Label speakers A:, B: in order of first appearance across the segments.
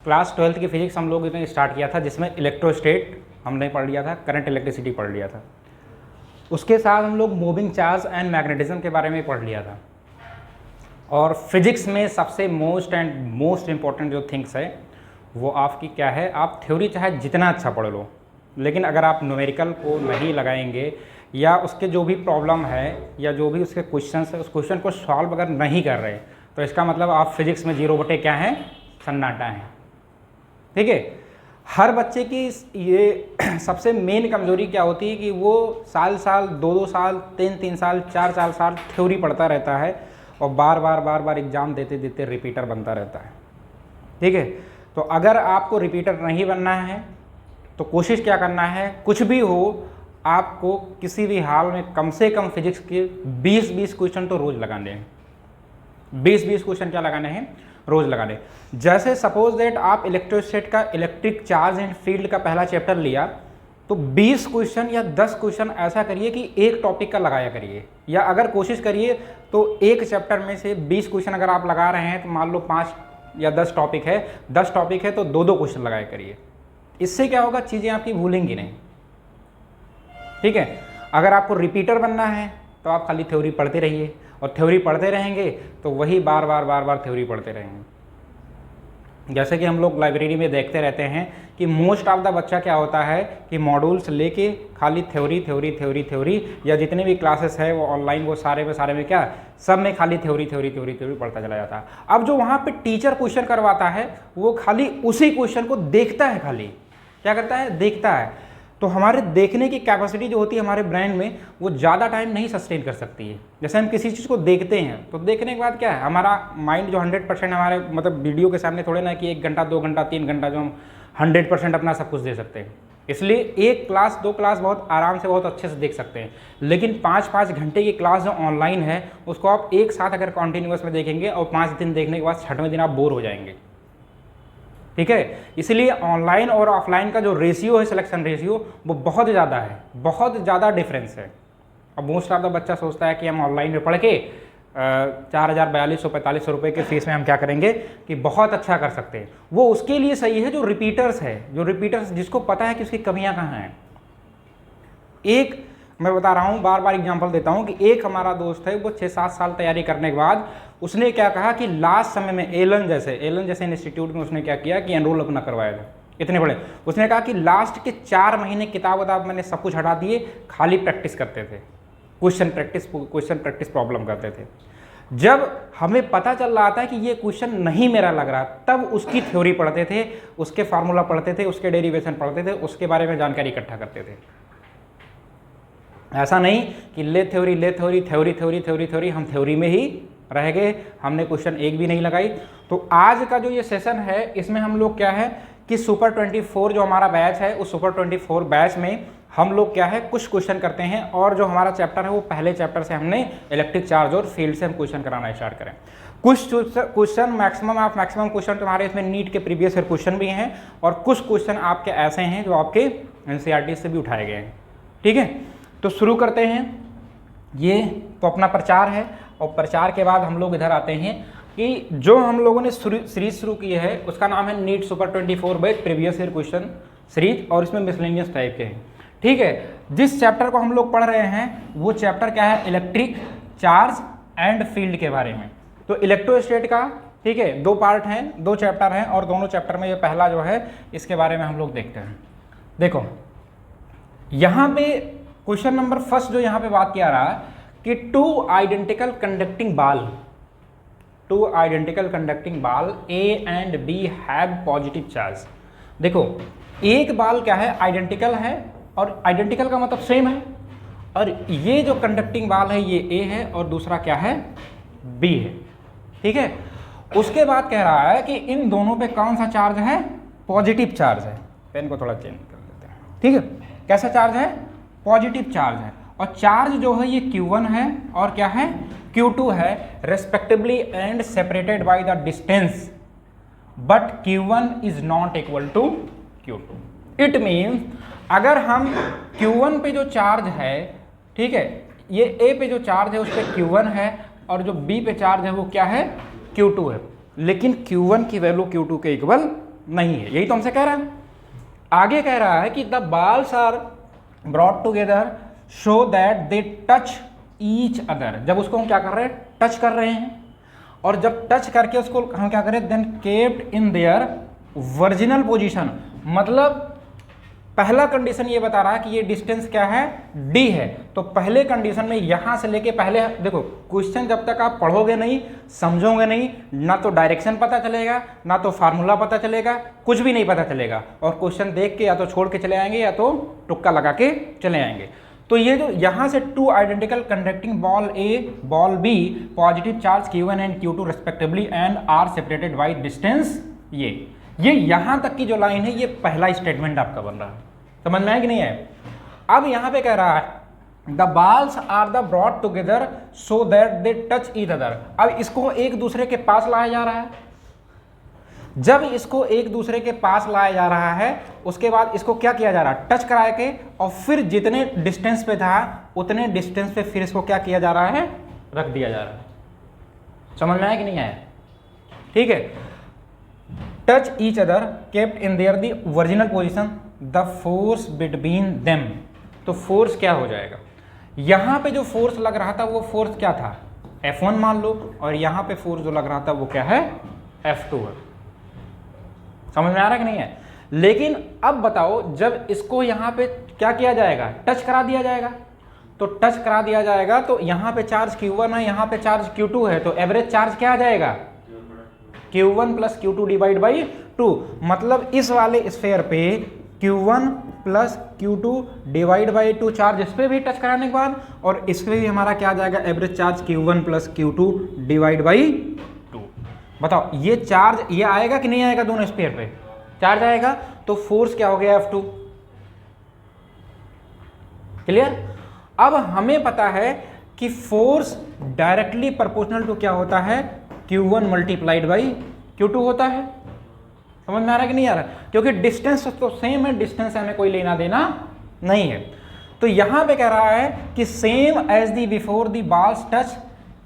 A: Class 12th की physics हम लोग ने स्टार्ट किया था, जिसमें इलेक्ट्रोस्टेट हमने पढ़ लिया था, करंट इलेक्ट्रिसिटी पढ़ लिया था। उसके साथ हम लोग मूविंग चार्ज एंड मैग्नेटिज्म के बारे में पढ़ लिया था। और फिजिक्स में सबसे मोस्ट इम्पॉर्टेंट जो थिंग्स है वो आपकी क्या है, आप थ्योरी चाहे जितना अच्छा पढ़ लो, लेकिन अगर आप न्यूमेरिकल को नहीं लगाएंगे या उसके जो भी प्रॉब्लम है या जो भी उसके क्वेश्चन है उस क्वेश्चन को सॉल्व अगर नहीं कर रहे तो इसका मतलब आप फिजिक्स में 0 बटे क्या हैं, सन्नाटा हैं। ठीक है, हर बच्चे की ये सबसे मेन कमजोरी क्या होती है कि वो साल 2 साल 3 साल 4 साल थ्योरी पढ़ता रहता है और बार बार एग्जाम देते रिपीटर बनता रहता है। ठीक है, तो अगर आपको रिपीटर नहीं बनना है तो कोशिश क्या करना है, कुछ भी हो आपको किसी भी हाल में कम से कम फिजिक्स के 20 क्वेश्चन तो रोज लगाने हैं। 20 क्वेश्चन क्या लगाने हैं, रोज लगाने। जैसे सपोज दैट आप इलेक्ट्रोस्टेट का इलेक्ट्रिक चार्ज एंड फील्ड का पहला चैप्टर लिया तो 20 क्वेश्चन या 10 क्वेश्चन ऐसा करिए कि एक टॉपिक का लगाया करिए, या अगर कोशिश करिए तो एक चैप्टर में से 20 क्वेश्चन अगर आप लगा रहे हैं तो मान लो 5 या 10 टॉपिक है, 10 टॉपिक है तो 2 क्वेश्चन लगाया करिए। इससे क्या होगा, चीज़ें आपकी भूलेंगी नहीं। ठीक है, अगर आपको रिपीटर बनना है तो आप खाली थ्योरी पढ़ते रहिए, और थ्योरी पढ़ते रहेंगे तो वही बार थ्योरी पढ़ते रहेंगे। जैसे कि हम लोग लाइब्रेरी में देखते रहते हैं कि मोस्ट ऑफ द बच्चा क्या होता है कि मॉड्यूल्स लेके खाली थ्योरी या जितने भी क्लासेस है वो ऑनलाइन वो सारे में क्या, सब में खाली थ्योरी पढ़ता चला जाता है। अब जो वहाँ पे टीचर क्वेश्चन करवाता है वो खाली उसी क्वेश्चन को देखता है, खाली क्या करता है, देखता है। तो हमारे देखने की कैपेसिटी जो होती है हमारे ब्रेन में वो ज़्यादा टाइम नहीं सस्टेन कर सकती है। जैसे हम किसी चीज़ को देखते हैं तो देखने के बाद क्या है, हमारा माइंड जो 100% हमारे मतलब वीडियो के सामने थोड़े ना कि 1 घंटा 2 घंटा 3 घंटा जो हम 100% अपना सब कुछ दे सकते हैं। इसलिए एक क्लास 2 क्लास बहुत आराम से बहुत अच्छे से देख सकते हैं, लेकिन 5 घंटे की क्लास जो ऑनलाइन है उसको आप एक साथ अगर कॉन्टीन्यूअस में देखेंगे और 5 दिन देखने के बाद 6वें दिन आप बोर हो जाएंगे। ठीक है, इसलिए ऑनलाइन और ऑफलाइन का जो रेशियो है, सिलेक्शन रेशियो, वो बहुत ज़्यादा है, बहुत ज़्यादा डिफरेंस है। अब मोस्ट ऑफ द बच्चा सोचता है कि हम ऑनलाइन में पढ़ के 4,000 4200 रुपये के फीस में हम क्या करेंगे कि बहुत अच्छा कर सकते हैं। वो उसके लिए सही है जो रिपीटर्स है, जिसको पता है कि उसकी कमियां कहाँ हैं। एक मैं बता रहा हूँ, बार एग्जांपल देता हूँ कि एक हमारा दोस्त है, वो 6-7 साल तैयारी करने के बाद उसने क्या कहा कि लास्ट समय में एलन जैसे इंस्टीट्यूट में उसने क्या किया कि एनरोल अपना करवाया था, इतने बड़े। उसने कहा कि लास्ट के 4 महीने किताब मैंने सब कुछ हटा दिए, खाली प्रैक्टिस करते थे, क्वेश्चन प्रैक्टिस प्रॉब्लम करते थे। जब हमें पता चल रहा था कि ये क्वेश्चन नहीं मेरा लग रहा, तब उसकी थ्योरी पढ़ते थे, उसके फार्मूला पढ़ते थे, उसके डेरिवेशन पढ़ते थे, उसके बारे में जानकारी इकट्ठा करते थे। ऐसा नहीं कि ले थ्योरी हम थ्योरी में ही रह गए, हमने क्वेश्चन एक भी नहीं लगाई। तो आज का जो ये सेशन है इसमें हम लोग क्या है कि सुपर 24 जो हमारा बैच है उस सुपर 24 बैच में हम लोग क्या है कुछ क्वेश्चन करते हैं, और जो हमारा चैप्टर है वो पहले चैप्टर से हमने इलेक्ट्रिक चार्ज और फील्ड से हम क्वेश्चन कराना स्टार्ट करें। कुछ क्वेश्चन मैक्सिमम क्वेश्चन तुम्हारे इसमें नीट के प्रीवियस ईयर क्वेश्चन भी हैं, और कुछ क्वेश्चन आपके ऐसे हैं जो आपके एनसीईआरटी से भी उठाए गए हैं। ठीक है, तो शुरू करते हैं। ये तो अपना प्रचार है, और प्रचार के बाद हम लोग इधर आते हैं कि जो हम लोगों ने सीरीज शुरू की है उसका नाम है NEET super 24 batch previous year question series, और इसमें मिसलेनियस टाइप के हैं। ठीक है, जिस चैप्टर को हम लोग पढ़ रहे हैं वो चैप्टर क्या है, इलेक्ट्रिक चार्ज एंड फील्ड के बारे में। तो इलेक्ट्रोस्टेट का ठीक है 2 पार्ट हैं, 2 चैप्टर हैं, और दोनों चैप्टर में ये पहला जो है इसके बारे में हम लोग देखते हैं। देखो यहाँ पे क्वेश्चन नंबर फर्स्ट जो यहाँ पे बात किया रहा है कि 2 आइडेंटिकल कंडक्टिंग बाल A and B have positive charge. देखो एक बाल क्या है, आइडेंटिकल है, और आइडेंटिकल का मतलब सेम है, और ये जो कंडक्टिंग बाल है ये A है और दूसरा क्या है, B है। ठीक है, उसके बाद कह रहा है कि इन दोनों पे कौन सा चार्ज है, पॉजिटिव चार्ज है। पेन को थोड़ा चेंज कर देते हैं। ठीक है, कैसा चार्ज है, पॉजिटिव चार्ज है, और चार्ज जो है ये Q1 है और क्या है, Q2 है respectively, and separated by the distance, but Q1 is not equal to Q2। It means अगर हम Q1 पे जो चार्ज है, ठीक है, ये A पे जो चार्ज है उस पर Q1 है, और जो B पे चार्ज है वो क्या है, Q2 है, लेकिन Q1 की वैल्यू Q2 के इक्वल नहीं है, यही तो हमसे कह रहा है। आगे कह रहा है कि the balls are brought together so that they touch each other. जब उसको हम क्या कर रहे हैं, टच कर रहे हैं, और जब टच करके उसको हम क्या करें, then kept in their original position. मतलब पहला कंडीशन ये बता रहा है कि ये डिस्टेंस क्या है, d है। तो पहले कंडीशन में यहां से लेके पहले देखो, क्वेश्चन जब तक आप पढ़ोगे नहीं, समझोगे नहीं, ना तो डायरेक्शन पता चलेगा, ना तो फार्मूला पता चलेगा, कुछ भी नहीं पता चलेगा। और क्वेश्चन देख के या तो छोड़ के चले आएंगे या तो तुक्का लगा के चले आएंगे। तो ये जो यहां से two identical conducting ball A ball B positive charge Q1 and Q2 respectively and are separated by distance, ये यहां तक की जो लाइन है, ये पहला स्टेटमेंट आपका बन रहा है। समझ में आया कि नहीं है? अब यहां पे कह रहा है the balls are the brought together so that they touch each other. अब इसको एक दूसरे के पास लाया जा रहा है। जब इसको एक दूसरे के पास लाया जा रहा है, उसके बाद इसको क्या किया जा रहा है, टच करा के, और फिर जितने डिस्टेंस पे था उतने डिस्टेंस पे फिर इसको क्या किया जा रहा है, रख दिया जा रहा है। समझ में आया कि नहीं आया? ठीक है। Touch each other kept in there the original position the force between them. तो फोर्स क्या हो जाएगा, यहां पे जो फोर्स लग रहा था वो फोर्स क्या था, F1 मान लो, और यहां पे फोर्स जो लग रहा था वो क्या है, F2 है। समझ में आ रहा है कि नहीं है? लेकिन अब बताओ, जब इसको यहां पे क्या किया जाएगा, टच करा दिया जाएगा। तो टच करा दिया जाएगा तो यहां पे चार्ज Q1 है, यहां पे चार्ज Q2 है, तो एवरेज चार्ज क्या आ जाएगा, Q1 plus Q2 divide by 2। मतलब इस वाले स्फेयर पे Q1 plus Q2 divide by 2 charge इस पे भी टच कराने के बाद, और इस पे भी हमारा क्या आ जाएगा, average charge Q1 plus Q2 divide by 2। बताओ ये चार्ज ये आएगा कि नहीं आएगा, दोनों स्फेयर पे चार्ज आएगा, तो फोर्स क्या हो गया, F2। क्लियर? अब हमें पता है कि फोर्स डायरेक्टली प्रोपोर्शनल टू क्या होता है, Q1 मल्टीप्लाइड बाई Q2 होता है। समझ में आ रहा है कि नहीं आ रहा? क्योंकि डिस्टेंस तो सेम है, डिस्टेंस हमें कोई लेना देना नहीं है। तो यहां पे कह रहा है कि same as the before the balls touch,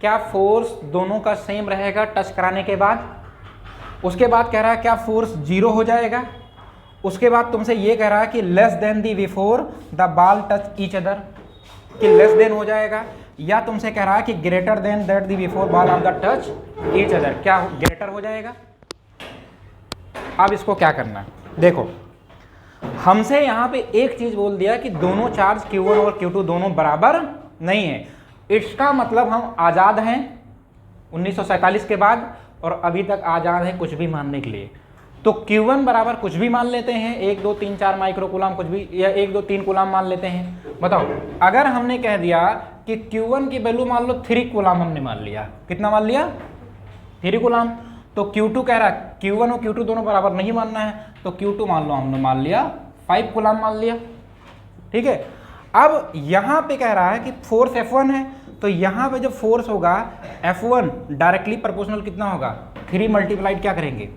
A: क्या फोर्स दोनों का सेम रहेगा टच कराने के बाद। उसके बाद कह रहा है क्या फोर्स 0 हो जाएगा। उसके बाद तुमसे ये कह रहा है कि less than the before the ball touch each other, कि लेस देन हो जाएगा, या तुमसे कह रहा है कि greater than that the before ball of the touch each other, क्या ग्रेटर हो जाएगा। अब इसको क्या करना है, देखो हमसे यहाँ पे एक चीज बोल दिया कि दोनों चार्ज Q1 और Q2 दोनों बराबर नहीं है। इसका मतलब हम आज़ाद हैं 1947 के बाद, और अभी तक आज़ाद हैं कुछ भी मानने के लिए। तो Q1 बराबर कुछ भी मान लेते हैं, 1 2 3 4 माइक्रो कूलाम कुछ भी, या 1 2 3 कूलाम मान लेते हैं। बताओ अगर हमने कह दिया कि Q1 की वैल्यू मान लो 3 कूलाम, हमने मान लिया, कितना मान लिया, 3 कूलाम। तो Q2 कह रहा है Q1 और Q2 दोनों बराबर नहीं मानना है, तो Q2 मान लो हमने मान लिया 5 कूलाम मान लिया। ठीक है। अब यहां पे कह रहा है कि फोर्स F1 है, तो यहां पे जो फोर्स होगा F1 डायरेक्टली प्रोपोर्शनल कितना होगा, 3 मल्टीप्लाइड क्या करेंगे,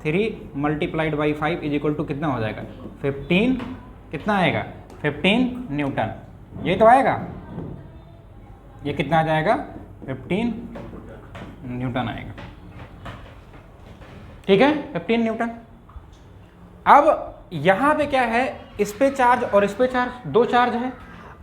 A: 3 multiplied by 5 is equal to कितना हो जाएगा, 15, कितना आएगा 15 न्यूटन। ये तो आएगा, ये कितना आ जाएगा 15 न्यूटन आएगा। ठीक है, 15 न्यूटन। अब यहां पे क्या है, इस पे चार्ज और इस पे चार्ज, दो चार्ज है।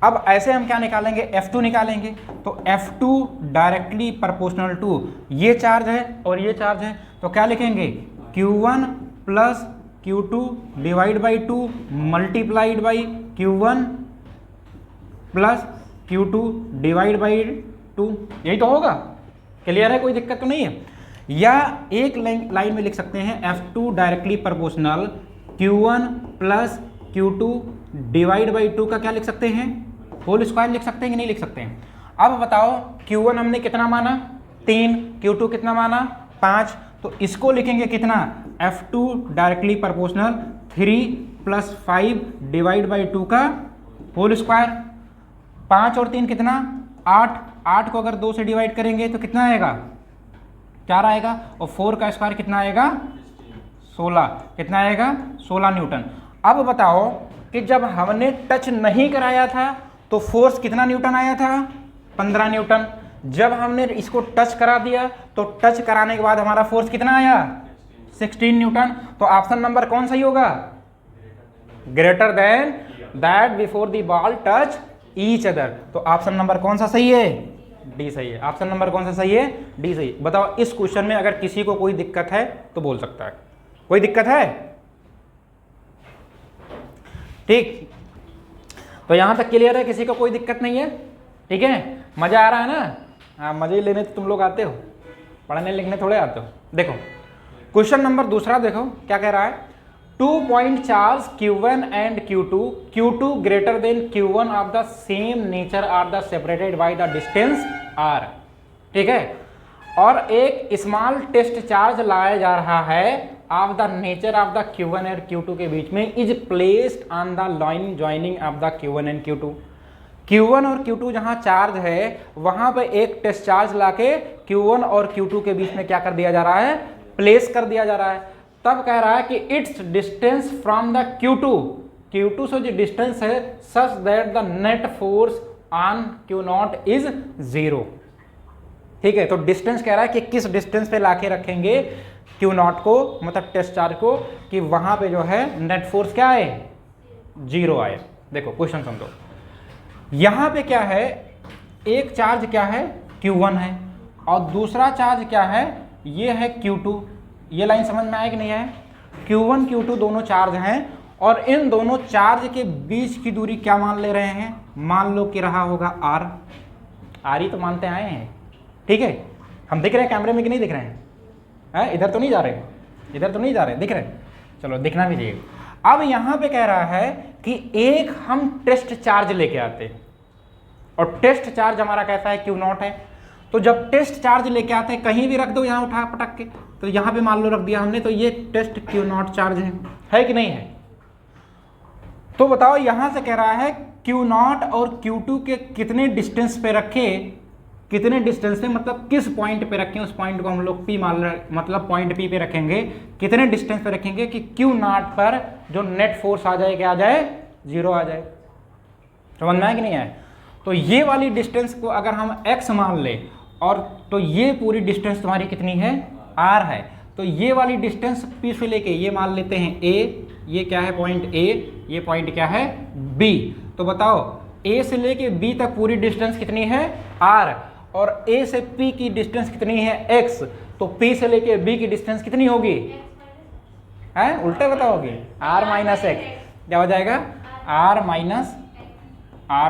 A: अब ऐसे हम क्या निकालेंगे, F2 निकालेंगे। तो F2 डायरेक्टली प्रोपोर्शनल टू ये चार्ज है और ये चार्ज है, तो क्या लिखेंगे, Q1 plus Q2 divide by 2 multiplied by Q1 plus Q2 divide by 2। यही तो होगा। क्लियर है, कोई दिक्कत तो नहीं है। या एक लाइन में लिख सकते हैं F2 directly proportional Q1 plus Q2 divide by 2 का क्या लिख सकते हैं, होल स्क्वायर लिख सकते हैं कि नहीं लिख सकते हैं। अब बताओ Q1 हमने कितना माना, 3, Q2 कितना माना, 5, तो इसको लिखेंगे कितना, F2 directly proportional 3 plus 5 divide by 2 का होल स्क्वायर। 5 और 3 कितना, 8, 8 को अगर 2 से डिवाइड करेंगे तो कितना आएगा, 4 आएगा, और 4 का स्क्वायर कितना आएगा, 16, कितना आएगा 16 न्यूटन। अब बताओ कि जब हमने टच नहीं कराया था तो फोर्स कितना न्यूटन आया था, 15 न्यूटन। जब हमने इसको टच करा दिया तो टच कराने के बाद हमारा फोर्स कितना आया, 16 न्यूटन। तो ऑप्शन नंबर कौन सही होगा? Greater than that before the ball touch each other. तो ऑप्शन नंबर कौन सा सही है? डी सही है। ऑप्शन नंबर कौन सा सही है? डी सही। बताओ इस क्वेश्चन में अगर किसी को कोई दिक्कत है तो बोल सकता है। कोई दिक्कत है? ठीक, तो यहां तक क्लियर है, किसी को कोई दिक्कत नहीं है? ठीक है, मजा आ रहा है ना? हाँ, मजे लेने तो तुम लोग आते हो, पढ़ने लिखने थोड़े आते हो। देखो क्वेश्चन नंबर दूसरा देखो क्या कह रहा है। 2 point charge Q1 and Q2 greater than Q1 of the same nature are the separated by the distance R। ठीक है, और एक स्मॉल टेस्ट चार्ज लाया जा रहा है of the nature of the Q1 and Q2 के बीच में is placed on the line joining of the Q1 and Q2। Q1 और Q2 जहां चार्ज है वहां पे एक टेस्ट चार्ज लाके Q1 और Q2 के बीच में क्या कर दिया जा रहा है? प्लेस कर दिया जा रहा है। तब कह रहा है कि it's distance from the Q2 से जो डिस्टेंस है such that the net force on Q0 is 0। ठीक है, तो डिस्टेंस कह रहा है कि किस डिस्टेंस पे लाके रखेंगे Q0 को, मतलब टेस्ट चार्ज को, कि वहां पे जो है नेट फोर्स क्या आए? 0 आए। देखो क्वेश्चन समझो, यहां पे क्या है, एक चार्ज क्या है? Q1 है, और दूसरा चार्ज क्या है? ये है Q2। ये लाइन समझ में आया कि नहीं है? Q1 Q2 दोनों चार्ज हैं, और इन दोनों चार्ज के बीच की दूरी क्या मान ले रहे हैं? मान लो कि रहा होगा R ही तो मानते आए हैं। ठीक है, हम दिख रहे हैं कैमरे में कि नहीं दिख रहे हैं? इधर तो नहीं जा रहे, इधर तो नहीं जा रहे, दिख रहे हैं? चलो दिखना भी चाहिए। अब यहां पे कह रहा है कि एक हम टेस्ट चार्ज लेके आते हैं, और टेस्ट चार्ज हमारा कैसा है? Q0 है। तो जब टेस्ट चार्ज लेके आते हैं, कहीं भी रख दो यहां उठा पटक के, तो यहां पे मान लो रख दिया हमने, तो ये टेस्ट Q0 चार्ज है कि नहीं है? तो बताओ यहां से कह रहा है Q0 और Q2 के कितने डिस्टेंस पे रखे, कितने डिस्टेंस पे, मतलब किस पॉइंट पे रखें, उस पॉइंट को हम लोग P मान रहे, मतलब पॉइंट P पे रखेंगे, कितने डिस्टेंस पे रखेंगे कि Q0 पर जो नेट फोर्स आ जाए, क्या आ जाए? 0 आ जाए। समझ में आया कि नहीं आया? तो ये वाली डिस्टेंस को अगर हम x मान ले, और तो ये पूरी डिस्टेंस तुम्हारी कितनी है? R है। तो ये वाली डिस्टेंस P से लेके ये मान लेते हैं A, ये क्या है? पॉइंट A, ये पॉइंट क्या है? B। तो बताओ A से लेके B तक पूरी डिस्टेंस कितनी है? R, और A से P की डिस्टेंस कितनी है? X। तो P से लेके B की डिस्टेंस कितनी होगी? है उल्टे बताओगे? R minus x. क्या हो जाएगा? R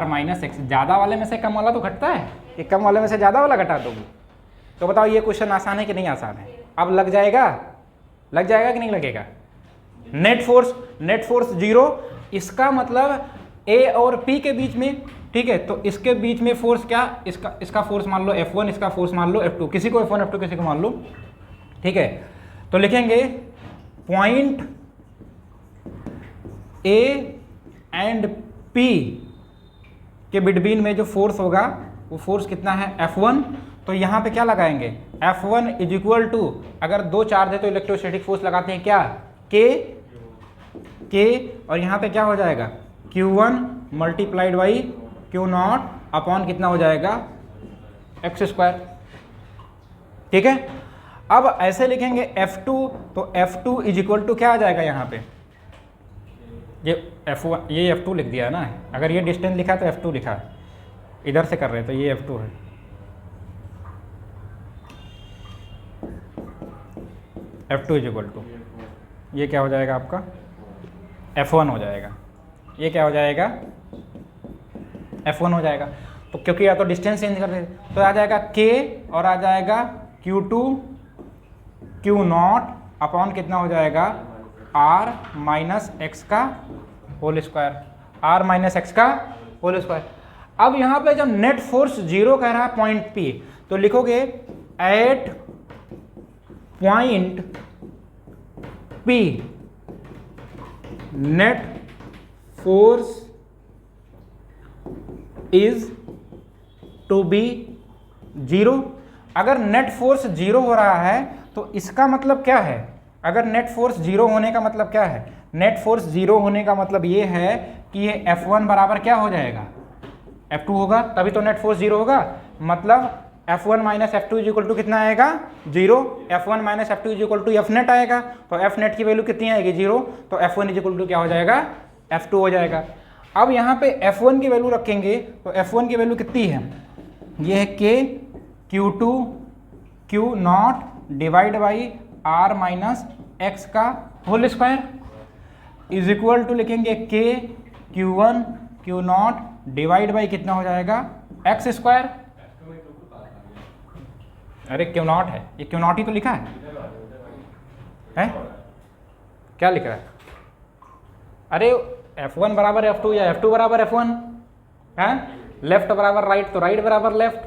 A: minus x. ज़्यादा वाले में से कम वाला तो घटता है, कि कम वाले में से ज़्यादा वाला घटा दोगे। तो बताओ ये क्वेश्चन आसान है कि नहीं आसान है? अब लग जाएगा कि नहीं लगेगा? नेट फोर्स 0, इसका मतलब A और P के बीच में। ठीक है, तो इसके बीच में फोर्स क्या? इसका फोर्स मान लो F1, इसका फोर्स मान लो F2, किसी को F1 F2 किसी को मान लो। ठीक है, तो लिखेंगे पॉइंट A एंड P के बिटवीन में जो फोर्स होगा वो फोर्स कितना है? F1। तो यहाँ पे क्या लगाएंगे? F1 इज इक्वल टू, अगर दो चार्ज है तो इलेक्ट्रोस्टैटिक फोर्स लगाते हैं क्या? K, और यहाँ पे क्या हो जाएगा? Q1 multiplied by Q0 upon कितना हो जाएगा? x²। ठीक है, अब ऐसे लिखेंगे F2, तो F2 इज इक्वल टू क्या आ जाएगा यहाँ पे? ये F1, ये F2 लिख दिया ना। अगर ये डिस्टेंस लिखा तो F2 लिखा, इधर से कर रहे हैं तो ये F2 है। F2 इज इक्वल टू, ये क्या हो जाएगा आपका? F1 हो जाएगा। ये क्या हो जाएगा? F1 हो जाएगा। तो क्योंकि या तो डिस्टेंस चेंज कर देते तो आ जाएगा K, और आ जाएगा Q2 Q0 अपॉन कितना हो जाएगा? R माइनस एक्स का whole square. R minus x का होल स्क्वायर। अब यहाँ पे जब नेट फोर्स 0 कह रहा है पॉइंट P, तो लिखोगे at point P net force is to be 0। अगर नेट फोर्स 0 हो रहा है तो इसका मतलब क्या है? अगर नेट फोर्स 0 होने का मतलब क्या है? नेट फोर्स 0 होने का मतलब ये है कि ये F1 बराबर क्या हो जाएगा? F2 होगा, तभी तो नेट फोर्स 0 होगा। मतलब F1 minus F2 is equal to कितना आएगा 0, F1 minus F2 is equal to F net आएगा, तो एफ नेट की वैल्यू कितनी आएगी 0, तो F1 इज इक्वल टू क्या हो जाएगा F2 हो जाएगा। अब यहाँ पे F1 की वैल्यू रखेंगे तो F1 की वैल्यू कितनी है, ये है K Q2 Q not divide by R minus x का whole square is equal to लिखेंगे K Q1 Q not divide by कितना हो जाएगा एक्स स्क्वायर। अरे क्यू नॉट है, ये क्यू नॉट ही तो लिखा है क्या लिख रहा है? अरे F1 बराबर F2 या F2 बराबर F1 है, लेफ्ट बराबर राइट तो राइट बराबर लेफ्ट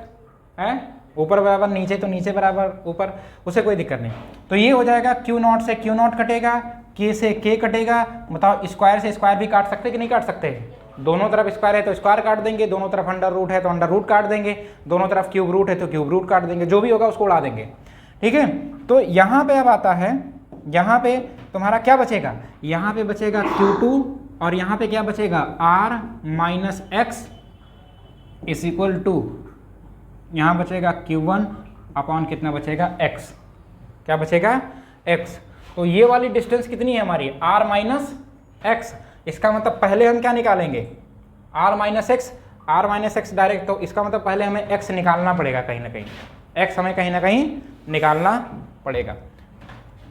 A: है, ऊपर बराबर नीचे तो नीचे बराबर ऊपर, उसे कोई दिक्कत नहीं। तो ये हो जाएगा क्यू नॉट से क्यू नॉट कटेगा, के से के कटेगा। बताओ स्क्वायर से स्क्वायर भी काट सकते कि नहीं काट सकते? दोनों तरफ स्क्वायर है तो स्क्वायर काट देंगे, दोनों तरफ अंडर रूट है तो अंडर रूट काट देंगे, दोनों तरफ क्यूब रूट है तो क्यूब रूट काट देंगे, जो भी होगा उसको उड़ा देंगे। ठीक है, तो यहाँ पे अब आता है, यहाँ पे तुम्हारा क्या बचेगा, यहाँ पे बचेगा Q2 और यहाँ पे क्या बचेगा R minus x is equal to, यहाँ बचेगा Q1 अपॉन कितना बचेगा x, क्या बचेगा x। तो ये वाली डिस्टेंस कितनी है हमारी R माइनस एक्स, इसका मतलब पहले हम क्या निकालेंगे R माइनस एक्स डायरेक्ट, तो इसका मतलब पहले हमें x निकालना पड़ेगा कहीं ना कहीं, x हमें कहीं ना कहीं निकालना पड़ेगा।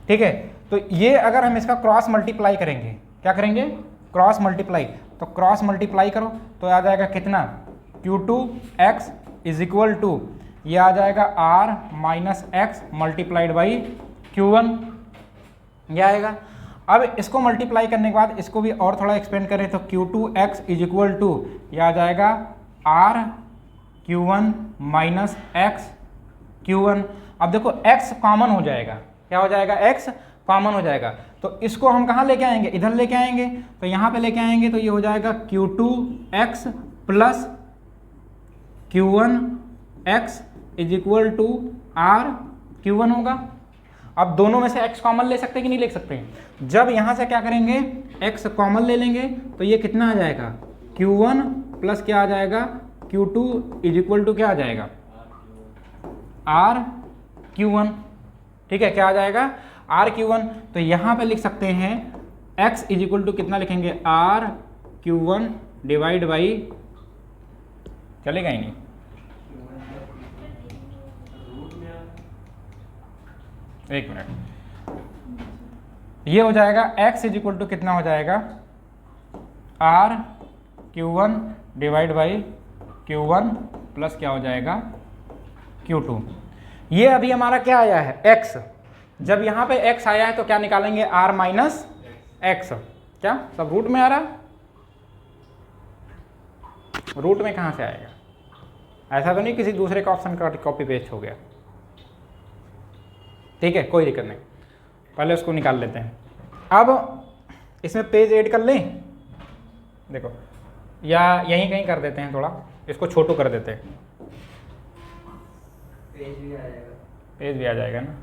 A: ठीक है, तो ये अगर हम इसका क्रॉस मल्टीप्लाई करेंगे, क्या करेंगे क्रॉस मल्टीप्लाई, तो क्रॉस मल्टीप्लाई करो तो आ जाएगा कितना Q2x इज इक्वल टू, ये आ जाएगा R minus x multiplied by Q1, ये आएगा। अब इसको मल्टीप्लाई करने के बाद इसको भी और थोड़ा एक्सपेंड करें तो Q2x इज इक्वल टू, ये आ जाएगा R Q1 minus x Q1। अब देखो x कॉमन हो जाएगा, क्या हो जाएगा x कॉमन हो जाएगा, तो इसको हम कहाँ लेके आएंगे, इधर लेके आएंगे, तो यहाँ पे लेके आएंगे तो ये हो जाएगा Q2x plus Q1x is equal to R Q1 होगा। अब दोनों में से x कॉमन ले सकते हैं कि नहीं ले सकते हैं? जब यहाँ से क्या करेंगे x कॉमन ले लेंगे तो ये कितना आ जाएगा Q1 प्लस क्या आ जाएगा Q2 इज इक्वल टू क्या आ जाएगा R Q1। ठीक है, क्या आ जाएगा R Q1। तो यहाँ पे लिख सकते हैं x इज इक्वल टू कितना लिखेंगे R Q1 डिवाइड बाई, चलेगा ही नहीं, एक मिनट, ये हो जाएगा x इज इक्वल टू कितना हो जाएगा R Q1 divide by Q1 plus क्या हो जाएगा Q2। ये अभी हमारा क्या आया है x, जब यहाँ पे x आया है तो क्या निकालेंगे R माइनस एक्स, क्या सब रूट में आ रहा, रूट में कहाँ से आएगा, ऐसा तो नहीं किसी दूसरे का ऑप्शन का कॉपी पेस्ट हो गया। ठीक है, कोई दिक्कत नहीं, पहले उसको निकाल लेते हैं। अब इसमें पेज ऐड कर लें, देखो या यहीं कहीं कर देते हैं, थोड़ा इसको छोटू कर देते हैं, पेज भी आ जाएगा ना।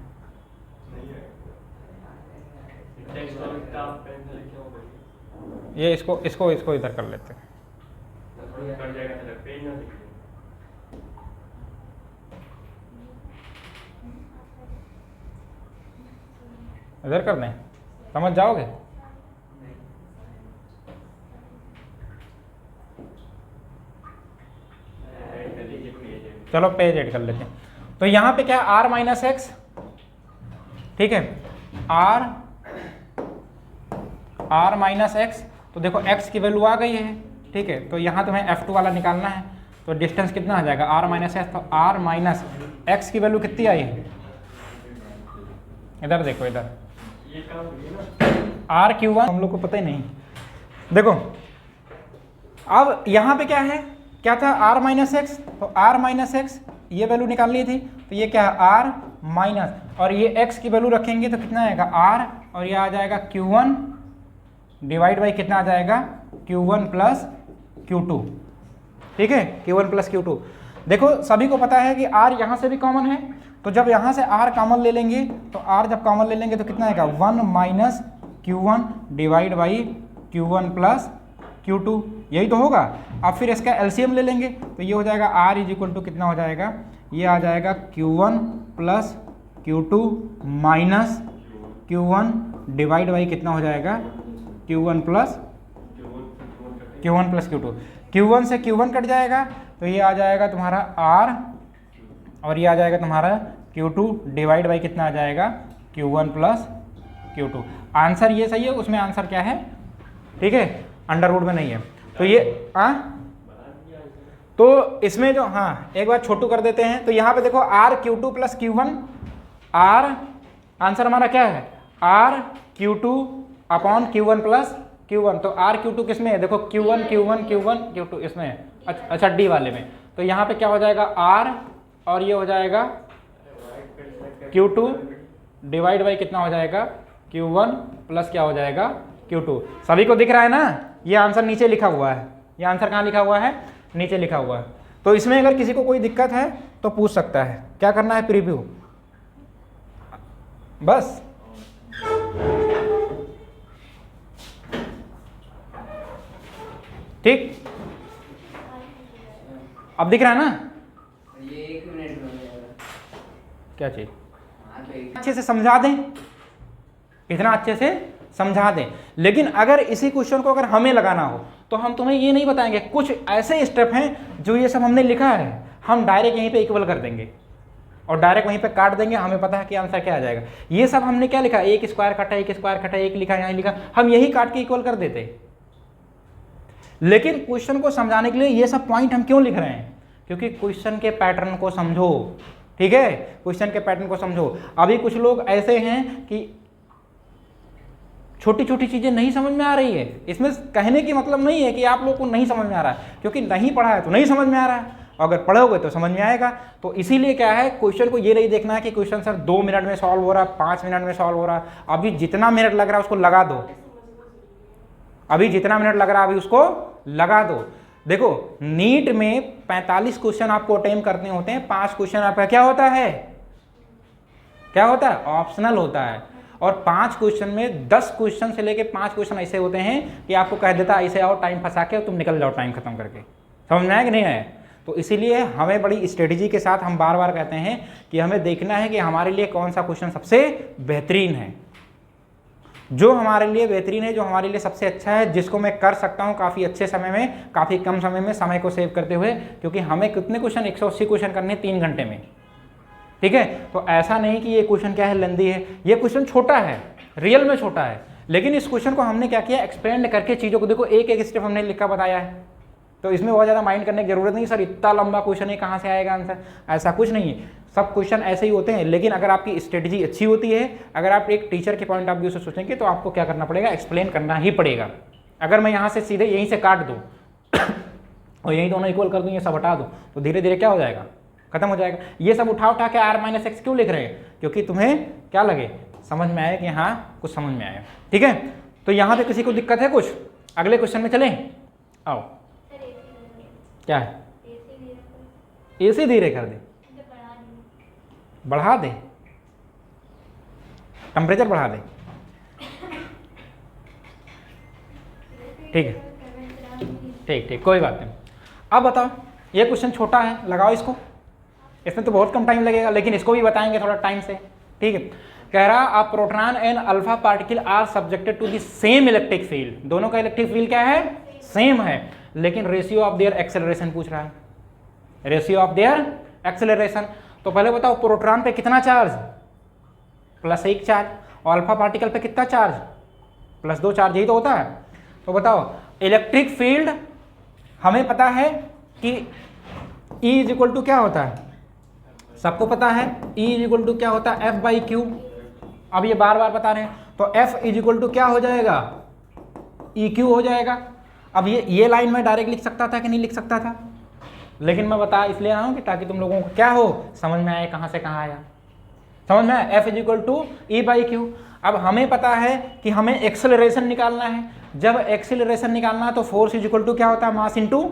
A: ये इसको इसको इसको इधर कर लेते हैं, इधर कर दें, समझ जाओगे? चलो पेज ऐड कर लेते हैं। तो यहाँ पे क्या है R माइनस एक्स, ठीक है, R माइनस एक्स, तो देखो x की वैल्यू आ गई है। ठीक है, तो यहाँ तुम्हें F2 वाला निकालना है, तो डिस्टेंस कितना आ जाएगा R माइनस एक्स, तो R माइनस एक्स की वैल्यू कितनी आई है, इधर देखो, इधर R Q1 हम लोग को पता ही नहीं। देखो अब यहाँ पे क्या है, क्या था R माइनस एक्स, तो R माइनस एक्स ये वैल्यू निकालनी थी, तो ये क्या है R माइनस, और ये x की वैल्यू रखेंगे तो कितना आएगा R, और ये आ जाएगा Q1 डिवाइड बाई कितना आ जाएगा Q1 प्लस Q2। ठीक है, Q1 प्लस Q2। देखो सभी को पता है कि R यहाँ से भी कॉमन है, तो जब यहाँ से R कॉमन ले लेंगे, तो R जब कॉमन ले लेंगे तो कितना आएगा 1 minus Q1 divide by Q1 plus Q2, यही तो होगा। अब फिर इसका एलसीएम ले लेंगे तो ये हो जाएगा R इज इक्वल टू कितना हो जाएगा, ये आ जाएगा Q1 plus Q2 minus Q1 divide by कितना हो जाएगा Q1 प्लस Q2। Q1 से Q1 कट जाएगा तो ये आ जाएगा तुम्हारा R और ये आ जाएगा तुम्हारा Q2 डिवाइड बाई कितना आ जाएगा Q1 प्लस Q2। आंसर ये सही है, उसमें आंसर क्या है, ठीक है, अंडर रूट में नहीं है। तो ये तो इसमें जो एक बार छोटू कर देते हैं। तो यहाँ पे देखो R Q2 plus Q1, R answer हमारा क्या है R Q2 upon Q1 plus Q1। तो R Q2 किस में है, देखो Q1 Q1 Q1 Q2 इसमें है, अच्छा D वाले में। तो यहाँ पे क्या हो जाएगा R और ये हो जाएगा Q2 डिवाइड बाई कितना हो जाएगा Q1 प्लस क्या हो जाएगा Q2। सभी को दिख रहा है ना, ये आंसर नीचे लिखा हुआ है, ये आंसर कहाँ लिखा हुआ है, नीचे लिखा हुआ है। तो इसमें अगर किसी को कोई दिक्कत है तो पूछ सकता है। क्या करना है, प्रीव्यू बस। ठीक, अब दिख रहा है ना,
B: ये 1 मिनट में हो जाएगा।
A: क्या चीज,
B: तो
A: अच्छे से समझा दें, इतना अच्छे से समझा दें। लेकिन अगर इसी क्वेश्चन को अगर हमें लगाना हो तो हम तुम्हें ये नहीं बताएंगे, कुछ ऐसे स्टेप हैं जो ये सब हमने लिखा है, हम डायरेक्ट यहीं पे इक्वल कर देंगे और डायरेक्ट वहीं पे काट देंगे, हमें पता है कि आंसर क्या आ जाएगा। ये सब हमने क्या लिखा, एक स्क्वायर कटा, एक स्क्वायर कटा, एक लिखा, यहाँ लिखा, हम यही काट के इक्वल कर देते। लेकिन क्वेश्चन को समझाने के लिए ये सब पॉइंट हम क्यों लिख रहे हैं, क्योंकि क्वेश्चन के पैटर्न को समझो, ठीक है, क्वेश्चन के पैटर्न को समझो। अभी कुछ लोग ऐसे हैं कि छोटी छोटी चीजें नहीं समझ में आ रही है। इसमें कहने की मतलब नहीं है कि आप लोग को नहीं समझ में आ रहा है, क्योंकि नहीं पढ़ा है तो नहीं समझ में आ रहा है, अगर पढ़ोगे तो समझ में आएगा। तो इसीलिए क्या है, क्वेश्चन को ये नहीं देखना है कि क्वेश्चन सर 2 मिनट में सॉल्व हो रहा है, 5 मिनट में सॉल्व हो रहा है। अभी जितना मिनट लग रहा है उसको लगा दो, अभी जितना मिनट लग रहा है अभी उसको लगा दो। देखो नीट में 45 क्वेश्चन आपको अटेम्प्ट करने होते हैं, 5 क्वेश्चन आपका क्या होता है, क्या होता है, ऑप्शनल होता है। और 5 क्वेश्चन में 10 क्वेश्चन से लेके 5 क्वेश्चन ऐसे होते हैं कि आपको कह देता है ऐसे आओ टाइम फंसा के तुम निकल जाओ टाइम खत्म करके। समझ में आया कि नहीं आया। तो इसीलिए हमें बड़ी स्ट्रेटजी के साथ हम बार बार कहते हैं कि हमें देखना है कि हमारे लिए कौन सा क्वेश्चन सबसे बेहतरीन है, जो हमारे लिए बेहतरीन है, जो हमारे लिए सबसे अच्छा है, जिसको मैं कर सकता हूँ काफ़ी अच्छे समय में, काफ़ी कम समय में, समय को सेव करते हुए। क्योंकि हमें कितने क्वेश्चन, 180 क्वेश्चन करने 3 घंटे में, ठीक है। तो ऐसा नहीं कि ये क्वेश्चन क्या है लेंदी है, ये क्वेश्चन छोटा है, रियल में छोटा है, लेकिन इस क्वेश्चन को हमने क्या किया, एक्सपेंड करके चीज़ों को, देखो एक एक स्टेप हमने लिखा बताया है। तो इसमें बहुत ज़्यादा माइंड करने की जरूरत नहीं, सर इतना लंबा क्वेश्चन है कहाँ से आएगा आंसर, ऐसा कुछ नहीं है। सब क्वेश्चन ऐसे ही होते हैं, लेकिन अगर आपकी स्ट्रेटजी अच्छी होती है, अगर आप एक टीचर के पॉइंट ऑफ व्यू से सोचेंगे तो आपको क्या करना पड़ेगा, एक्सप्लेन करना ही पड़ेगा। अगर मैं यहाँ से सीधे यहीं से काट दूँ और यहीं दोनों इक्वल कर दूँ, ये सब हटा दूँ, तो धीरे धीरे क्या हो जाएगा, खत्म हो जाएगा। ये सब उठा उठा के r-x क्यों लिख रहे हैं, क्योंकि तुम्हें क्या लगे, समझ में आए कि हाँ कुछ समझ में आया, ठीक है। तो यहाँ पे किसी को दिक्कत है कुछ, अगले क्वेश्चन में चलें, आओ। क्या है, AC धीरे कर दे, बढ़ा दे, टेम्परेचर बढ़ा दे, ठीक है, ठीक ठीक, कोई बात नहीं। अब बताओ, ये क्वेश्चन छोटा है, लगाओ इसको, इसमें तो बहुत कम टाइम लगेगा, लेकिन इसको भी बताएंगे थोड़ा टाइम से, ठीक है। कह रहा आप proton and alpha particle are subjected to the same electric field, दोनों का इलेक्ट्रिक फील्ड क्या है, सेम है, लेकिन रेशियो ऑफ देयर एक्सेलरेशन पूछ रहा है, रेशियो ऑफ देयर एक्सेलरेशन। तो पहले बताओ प्रोटॉन पे कितना चार्ज, +1 चार्ज, और अल्फा पार्टिकल पे कितना चार्ज, +2 चार्ज, यही तो होता है। तो बताओ इलेक्ट्रिक फील्ड हमें पता है कि E इक्वल टू क्या होता है, सबको पता है E इक्वल टू क्या होता है, F/Q। अब ये बार बार बता रहे हैं, तो F इक्वल टू क्या हो जाएगा, EQ हो जाएगा। अब ये लाइन में डायरेक्ट लिख सकता था कि नहीं लिख सकता था, लेकिन मैं बता इसलिए रहा हूँ कि ताकि तुम लोगों को क्या हो, समझ में आए कहाँ से कहाँ आया, समझ में आया। F equal to E/Q। अब हमें पता है कि हमें एक्सेलरेशन निकालना है, जब एक्सेलरेशन निकालना है तो फोर्स इक्वल टू क्या होता है, मास इंटू,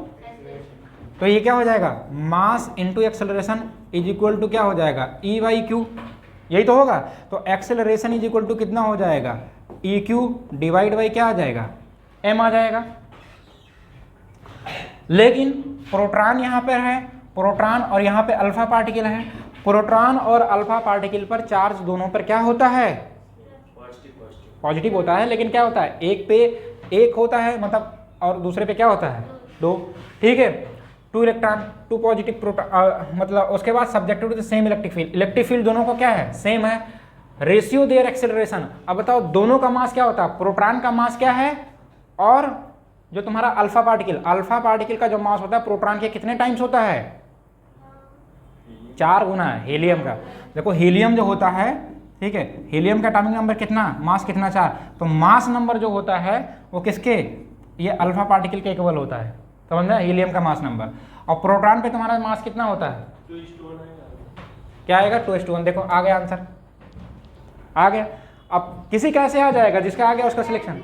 A: तो ये क्या हो जाएगा, mass into acceleration is equal to क्या हो जाएगा, E/Q, यही तो होगा। तो एक्सेलरेशन इज इक्वल टू कितना हो जाएगा, EQ डिवाइड बाई क्या आ जाएगा, M आ जाएगा। लेकिन प्रोटॉन यहाँ पर है प्रोटॉन और यहाँ पे अल्फा पार्टिकल है। प्रोटॉन और अल्फा पार्टिकल पर चार्ज दोनों पर क्या होता है? पॉजिटिव होता है, लेकिन क्या होता है, एक पे एक होता है मतलब, और दूसरे पे क्या होता है? 2। ठीक है, 2 इलेक्ट्रॉन 2 पॉजिटिव प्रोटॉन, मतलब उसके बाद subjected to the same electric field. Electric field दोनों को क्या है? सेम है। रेशियो देयर एक्सेलरेशन, अब बताओ दोनों का मास क्या होता है? प्रोटॉन का मास क्या है और जो तुम्हारा अल्फा पार्टिकल का जो मास होता है प्रोटॉन के कितने टाइम्स होता है? 4 गुना है हीलियम का। देखो हीलियम जो होता है, ठीक है, हीलियम का एटॉमिक नंबर कितना, मास कितना? 4। तो मास नंबर जो होता है वो किसके? ये अल्फा पार्टिकल के इक्वल होता है, समझ में? हीलियम का मास नंबर। और प्रोटॉन पे तुम्हारा मास कितना होता है?
C: 2:1
A: क्या आएगा? 2:1। देखो आ गया आंसर, आ गया। अब किसी कैसे आ जाएगा, जिसका आ गया उसका सिलेक्शन।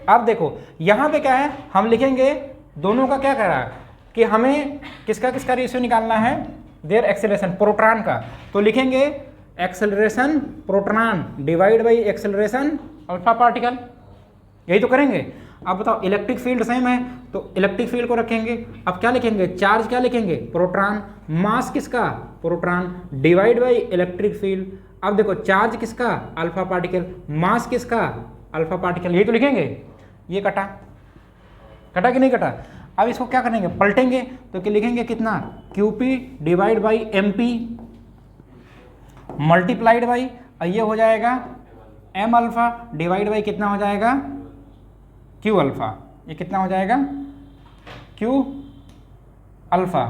A: अब देखो यहाँ पे क्या है, हम लिखेंगे दोनों का क्या कह रहा है कि हमें किसका किसका रेशियो निकालना है? देयर एक्सेलरेशन, प्रोटॉन का। तो लिखेंगे acceleration proton divide by acceleration alpha particle, यही तो करेंगे। अब बताओ इलेक्ट्रिक फील्ड सेम है तो इलेक्ट्रिक फील्ड को रखेंगे। अब क्या लिखेंगे? चार्ज क्या लिखेंगे? प्रोटॉन। मास किसका? Proton divide by electric field. अब देखो चार्ज किसका? Alpha particle. मास किसका? Alpha particle. यही तो लिखेंगे। ये कटा कि नहीं कटा? अब इसको क्या करेंगे? पलटेंगे तो क्या लिखेंगे? कितना? QP divide by MP multiplied by, ये हो जाएगा M अल्फा डिवाइड बाई कितना हो जाएगा? Q alpha. ये कितना हो जाएगा? Q अल्फा,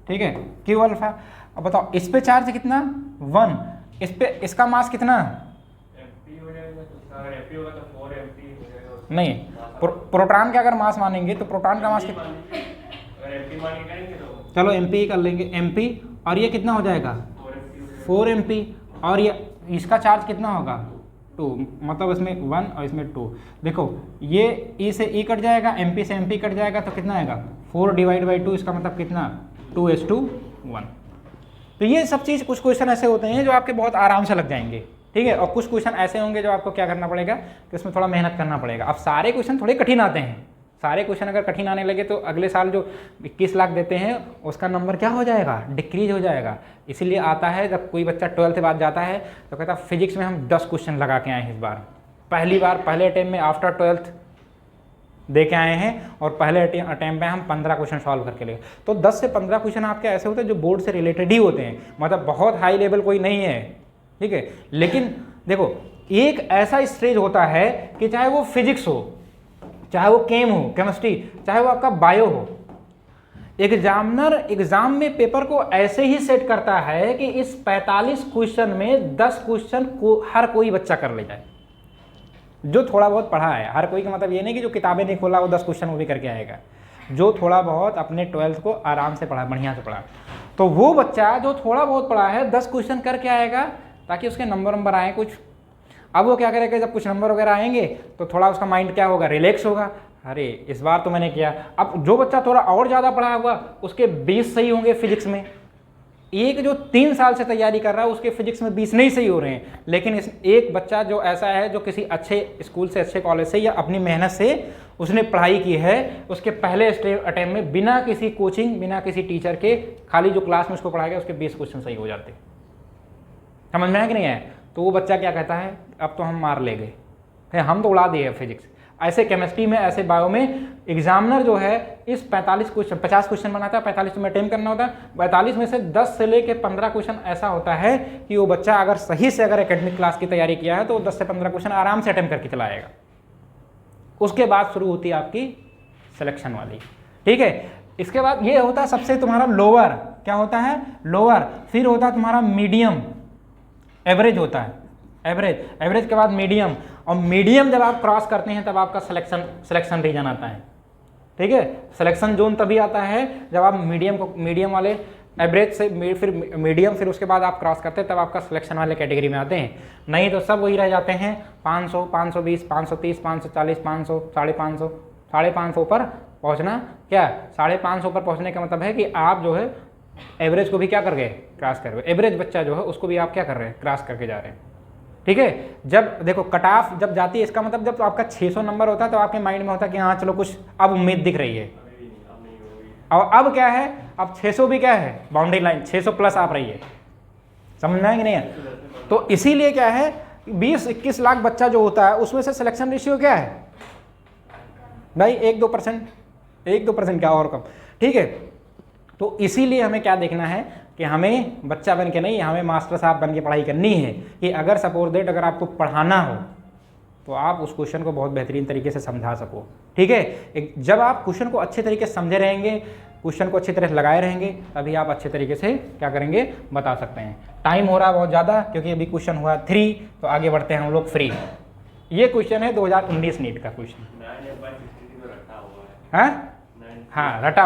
A: ठीक है, Q अल्फा। अब बताओ इस पे चार्ज कितना? 1। इस पे इसका मास कितना?
C: MP हो जाएगा, तो अगर MP होगा तो 4MP हो जाएगा।
A: नहीं, प्रोटॉन का अगर मास मानेंगे तो प्रोटॉन का मास कितना?
C: अगर MP मान के करेंगे तो
A: चलो MP कर लेंगे, MP। और ये कितना हो जाएगा? 4MP। और ये इसका चार्ज कितना होगा? 2, मतलब इसमें 1 और इसमें 2। देखो ये E से E कट जाएगा, MP से MP कट जाएगा, तो कितना आएगा? 4 डिवाइड बाई 2, इसका मतलब कितना? 2:1। तो ये सब चीज़, कुछ क्वेश्चन ऐसे होते हैं जो आपके बहुत आराम से लग जाएंगे, ठीक है, और कुछ क्वेश्चन ऐसे होंगे जो आपको क्या करना पड़ेगा कि उसमें थोड़ा मेहनत करना पड़ेगा। अब सारे क्वेश्चन थोड़े कठिन आते हैं, सारे क्वेश्चन अगर कठिन आने लगे तो अगले साल जो 21 लाख देते हैं उसका नंबर क्या हो जाएगा? डिक्रीज हो जाएगा। इसीलिए आता है जब कोई बच्चा 12th के बाद जाता है तो कहता है फिजिक्स में हम 10 क्वेश्चन लगा के आए हैं इस बार, पहली बार पहले अटैम्प्ट में आफ्टर 12th दे के आए हैं, और पहले अटैम्प्ट में हम 15 क्वेश्चन सॉल्व करके ले। तो 10 से 15 क्वेश्चन आपके ऐसे होते हैं जो बोर्ड से रिलेटेड ही होते हैं, मतलब बहुत हाई लेवल कोई नहीं है, ठीक है। लेकिन देखो एक ऐसा स्टेज होता है कि चाहे वो फिजिक्स हो, चाहे वो केम हो, केमिस्ट्री, चाहे वो आपका बायो हो, एग्जामिनर एग्जाम में पेपर को ऐसे ही सेट करता है कि इस 45 क्वेश्चन में 10 क्वेश्चन को हर कोई बच्चा कर ले जाए जो थोड़ा बहुत पढ़ा है। हर कोई का मतलब ये नहीं कि जो किताबें नहीं खोला वो 10 क्वेश्चन वो भी करके आएगा, जो थोड़ा बहुत अपने 12th को आराम से पढ़ा, बढ़िया से पढ़ा, तो वो बच्चा जो थोड़ा बहुत पढ़ा है 10 क्वेश्चन करके आएगा ताकि उसके नंबर आए कुछ। अब वो क्या करेगा, जब कुछ नंबर वगैरह आएंगे तो थोड़ा उसका माइंड क्या होगा? रिलैक्स होगा, अरे इस बार तो मैंने किया। अब जो बच्चा थोड़ा और ज़्यादा पढ़ा होगा उसके 20 सही होंगे फिजिक्स में, एक जो 3 साल से तैयारी कर रहा है उसके फिजिक्स में 20 नहीं सही हो रहे हैं। लेकिन इस एक बच्चा जो ऐसा है जो किसी अच्छे स्कूल से, अच्छे कॉलेज से या अपनी मेहनत से उसने पढ़ाई की है, उसके पहले अटैम्प्ट में बिना किसी कोचिंग, बिना किसी टीचर के, खाली जो क्लास में उसको पढ़ाएगा उसके 20 क्वेश्चन सही हो जाते। समझ में है कि नहीं है? तो वो बच्चा क्या कहता है, अब तो हम मार ले गए, हम तो उड़ा दिए फिजिक्स। ऐसे केमिस्ट्री में, ऐसे बायो में एग्जामिनर जो है इस 45 क्वेश्चन, 50 क्वेश्चन बनाता है, 45 में अटेम्प्ट करना होता है, 45 में से 10 से लेके 15 क्वेश्चन ऐसा होता है कि वो बच्चा अगर सही से अगर एकेडमिक क्लास की तैयारी किया है तो 10 से 15 क्वेश्चन आराम से अटेम्प्ट करके चला आएगा। उसके बाद शुरू होती है आपकी सिलेक्शन वाली, ठीक है। इसके बाद ये होता है सबसे तुम्हारा लोअर, क्या होता है? लोअर। फिर होता है तुम्हारा मीडियम, एवरेज होता है, एवरेज के बाद मीडियम, और मीडियम जब आप क्रॉस करते हैं तब आपका सिलेक्शन रीजन आता है, ठीक है। सिलेक्शन जोन तभी आता है जब आप मीडियम वाले, एवरेज से फिर मीडियम, फिर उसके बाद आप क्रॉस करते हैं तब आपका सिलेक्शन वाले कैटेगरी में आते हैं। नहीं तो सब वही रह जाते हैं 500, 520, 530, 540, 500, 550, 550 पर पहुँचना। क्या 550 पर पहुँचने का मतलब है कि आप जो है एवरेज को भी क्या कर गए? क्रॉस कर गए। एवरेज बच्चा जो है उसको भी आप क्या कर रहे हैं? क्रॉस करके जा रहे हैं, ठीक है। जब देखो कट ऑफ जब जाती है, इसका मतलब जब तो आपका 600 नंबर होता है तो आपके माइंड में होता है कि हाँ चलो कुछ अब उम्मीद दिख रही है, और अब क्या है, अब 600 भी क्या है, बाउंड्री लाइन 600 प्लस आप रही है, समझ में है कि नहीं है? तो इसीलिए क्या है, 20-21 लाख बच्चा जो होता है उसमें से सिलेक्शन रेशियो क्या है भाई, 1-2%, 1-2% क्या और कम, ठीक है। तो इसीलिए हमें क्या देखना है कि हमें बच्चा बन के नहीं, हमें मास्टर साहब बन के पढ़ाई करनी है कि अगर सपोज दैट अगर आपको पढ़ाना हो तो आप उस क्वेश्चन को बहुत बेहतरीन तरीके से समझा सको, ठीक है। जब आप क्वेश्चन को अच्छे तरीके से समझे रहेंगे, क्वेश्चन को अच्छी तरह से लगाए रहेंगे, तभी आप अच्छे तरीके से क्या करेंगे, बता सकते हैं। टाइम हो रहा है बहुत ज़्यादा, क्योंकि अभी क्वेश्चन हुआ 3, तो आगे बढ़ते हैं हम लोग फ्री। ये क्वेश्चन है 2019 नीट का क्वेश्चन, हाँ रटा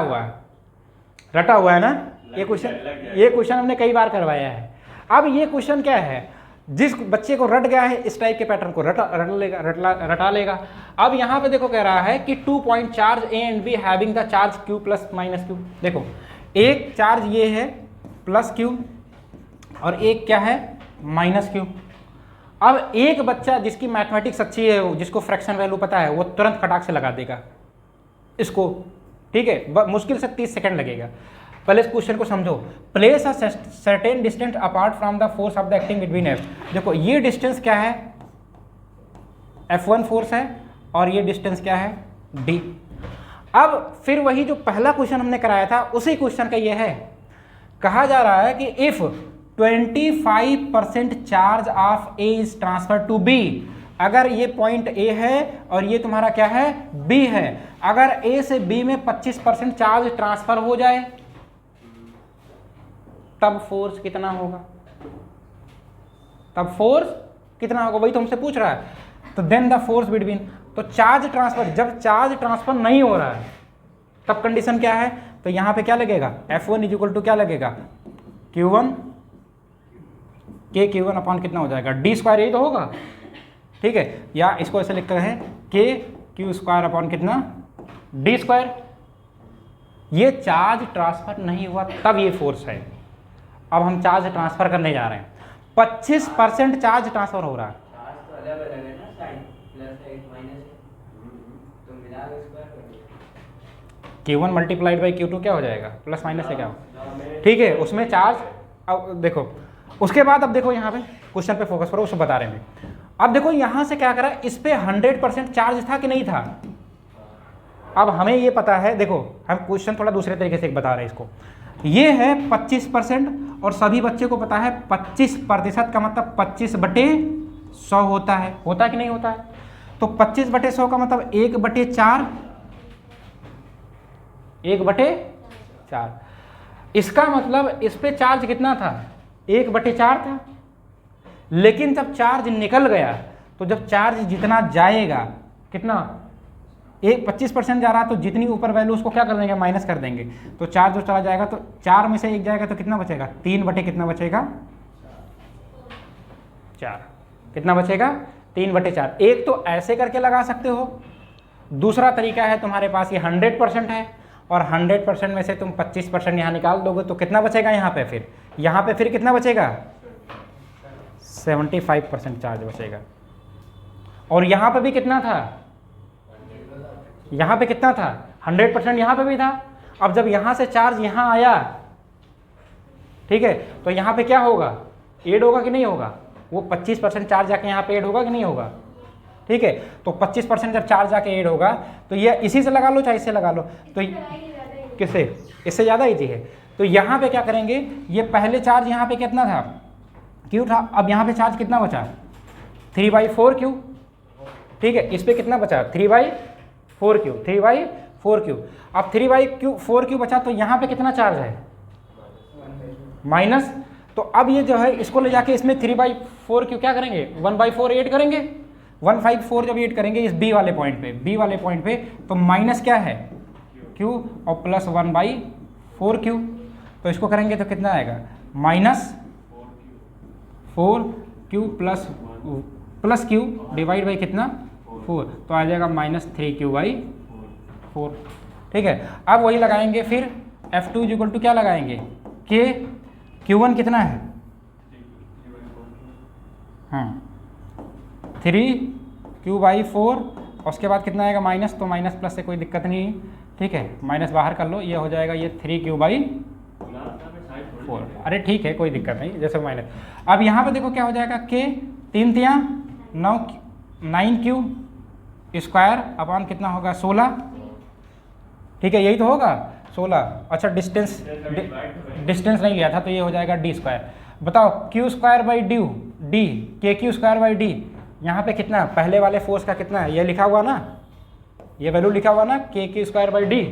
A: हुआ है ना ये क्वेश्चन हमने कई बार करवाया है। अब ये क्वेश्चन क्या है, जिस बच्चे को रट गया है इस टाइप के पैटर्न को रटा लेगा। अब यहाँ पे देखो कह रहा है कि 2 point charge A and be having the charge q plus minus q। देखो एक चार्ज ये है प्लस q और एक क्या है माइनस q। अब एक बच्चा जिसकी मैथमेटिक्स अच्छी है, जिसको फ्रैक्शन वैल्यू पता है, वो तुरंत फटाक से लगा देगा इसको, ठीक है, मुश्किल से 30 सेकंड लगेगा। पहले इस क्वेश्चन को समझो। Place a certain distance apart from the force of the acting between F. देखो ये डिस्टेंस क्या है, F1 फोर्स है और ये डिस्टेंस क्या है, D। अब फिर वही जो पहला क्वेश्चन हमने कराया था उसी क्वेश्चन का ये है, कहा जा रहा है कि if 25% charge of A is transfer to B, अगर ये पॉइंट A है और ये तुम्हारा क्या है B है, अगर A से B में 25% चार्ज ट्रांसफर हो जाए तब फोर्स कितना होगा, वही तो हमसे पूछ रहा है। तो देन द फोर्स बिटवीन, तो चार्ज ट्रांसफर, जब चार्ज ट्रांसफर नहीं हो रहा है तब कंडीशन क्या है, तो यहां पे क्या लगेगा, F1 इज इक्वल टू क्या लगेगा, Q1 K Q1 अपॉन कितना हो जाएगा, D स्क्वायर, यही तो होगा, ठीक है। या इसको ऐसे लिखते हैं K Q स्क्वायर अपॉन कितना, D स्क्वायर। ये चार्ज ट्रांसफर नहीं हुआ तब ये फोर्स है। अब हम चार्ज ट्रांसफर करने जा रहे हैं, 25% चार्ज ट्रांसफर हो रहा है,
B: चार्ज तो अलग-अलग है ना, साइन प्लस है माइनस है, तो मिला के स्क्वायर कर दो।
A: Q1 मल्टीप्लाइड बाई Q2 क्या हो जाएगा, प्लस माइनस है क्या, ठीक है, उसमें चार्ज। अब देखो उसके बाद, अब देखो यहाँ पे क्वेश्चन पे फोकस करो, उसको बता रहे हैं। अब देखो यहाँ से क्या करा, इस पे 100% चार्ज था कि नहीं था। अब हमें ये पता है, देखो हम क्वेश्चन थोड़ा दूसरे तरीके से बता रहे हैं इसको। ये है 25% और सभी बच्चे को पता है 25% का मतलब 25/100 होता है कि नहीं होता है। तो 25/100 का मतलब 1/4, 1/4। इसका मतलब इस पे चार्ज कितना था, 1/4 था। लेकिन जब चार्ज निकल गया, तो जब चार्ज जितना जाएगा, कितना, 25% जा रहा, तो जितनी ऊपर वैल्यू उसको क्या कर देंगे, माइनस कर देंगे। तो चार्ज जो चला जाएगा, तो 4 में से 1 जाएगा तो कितना बचेगा, 3 कितना बचेगा, 4। कितना बचेगा, 3/4। एक तो ऐसे करके लगा सकते हो, दूसरा तरीका है तुम्हारे पास ये 100% है और 100% में से तुम 25% यहाँ निकाल दोगे तो कितना बचेगा, यहाँ पे फिर कितना बचेगा, 75% चार्ज बचेगा। और यहाँ पे भी कितना था, यहाँ पे कितना था, 100% यहाँ पे भी था। अब जब यहाँ से चार्ज यहाँ आया, ठीक है, तो यहाँ पे क्या होगा, ऐड होगा कि नहीं होगा, वो 25% चार्ज जाके यहाँ पे ऐड होगा कि नहीं होगा, ठीक है। तो 25% जब चार्ज जाके ऐड होगा, तो ये इसी से लगा लो चाहे इससे लगा लो, तो किससे, इससे ज़्यादा ईजी है। तो यहाँ पे क्या करेंगे, ये पहले चार्ज यहाँ पे कितना था, Q था। अब यहाँ पे चार्ज कितना बचा, 3/4Q, ठीक है। इस पे कितना बचा, 3/4Q, 3/4Q। अब 3/4Q बचा, तो यहाँ पे कितना चार्ज है, माइनस। तो अब ये जो है इसको ले जाके इसमें 3/4Q क्या करेंगे, 1/4 ऐड करेंगे। 1/4 जब ऐड करेंगे इस B वाले पॉइंट पे, तो माइनस क्या है, Q और प्लस 1/4Q। तो इसको करेंगे तो कितना आएगा, -4Q plus Q divide by कितना, 4, तो आ जाएगा -3Q/4, ठीक है। अब वही लगाएंगे फिर, F2 इक्वल टू क्या लगाएंगे, Q1 कितना है, हाँ 3Q/4, और उसके बाद कितना आएगा माइनस, तो माइनस प्लस से कोई दिक्कत नहीं, ठीक है, माइनस बाहर कर लो, ये हो जाएगा ये 3q/4। अरे ठीक है, कोई दिक्कत नहीं, जैसे माइनस। अब यहाँ पे देखो क्या हो जाएगा, k 3 तिया 9q स्क्वायर अपॉन कितना होगा 16। ठीक है, यही तो होगा 16। अच्छा डिस्टेंस नहीं लिया था तो ये हो जाएगा d स्क्वायर। बताओ q²/d kq²/d, यहाँ पे कितना, पहले वाले फोर्स का कितना है, ये लिखा हुआ ना, ये वैल्यू लिखा हुआ ना kq²/d,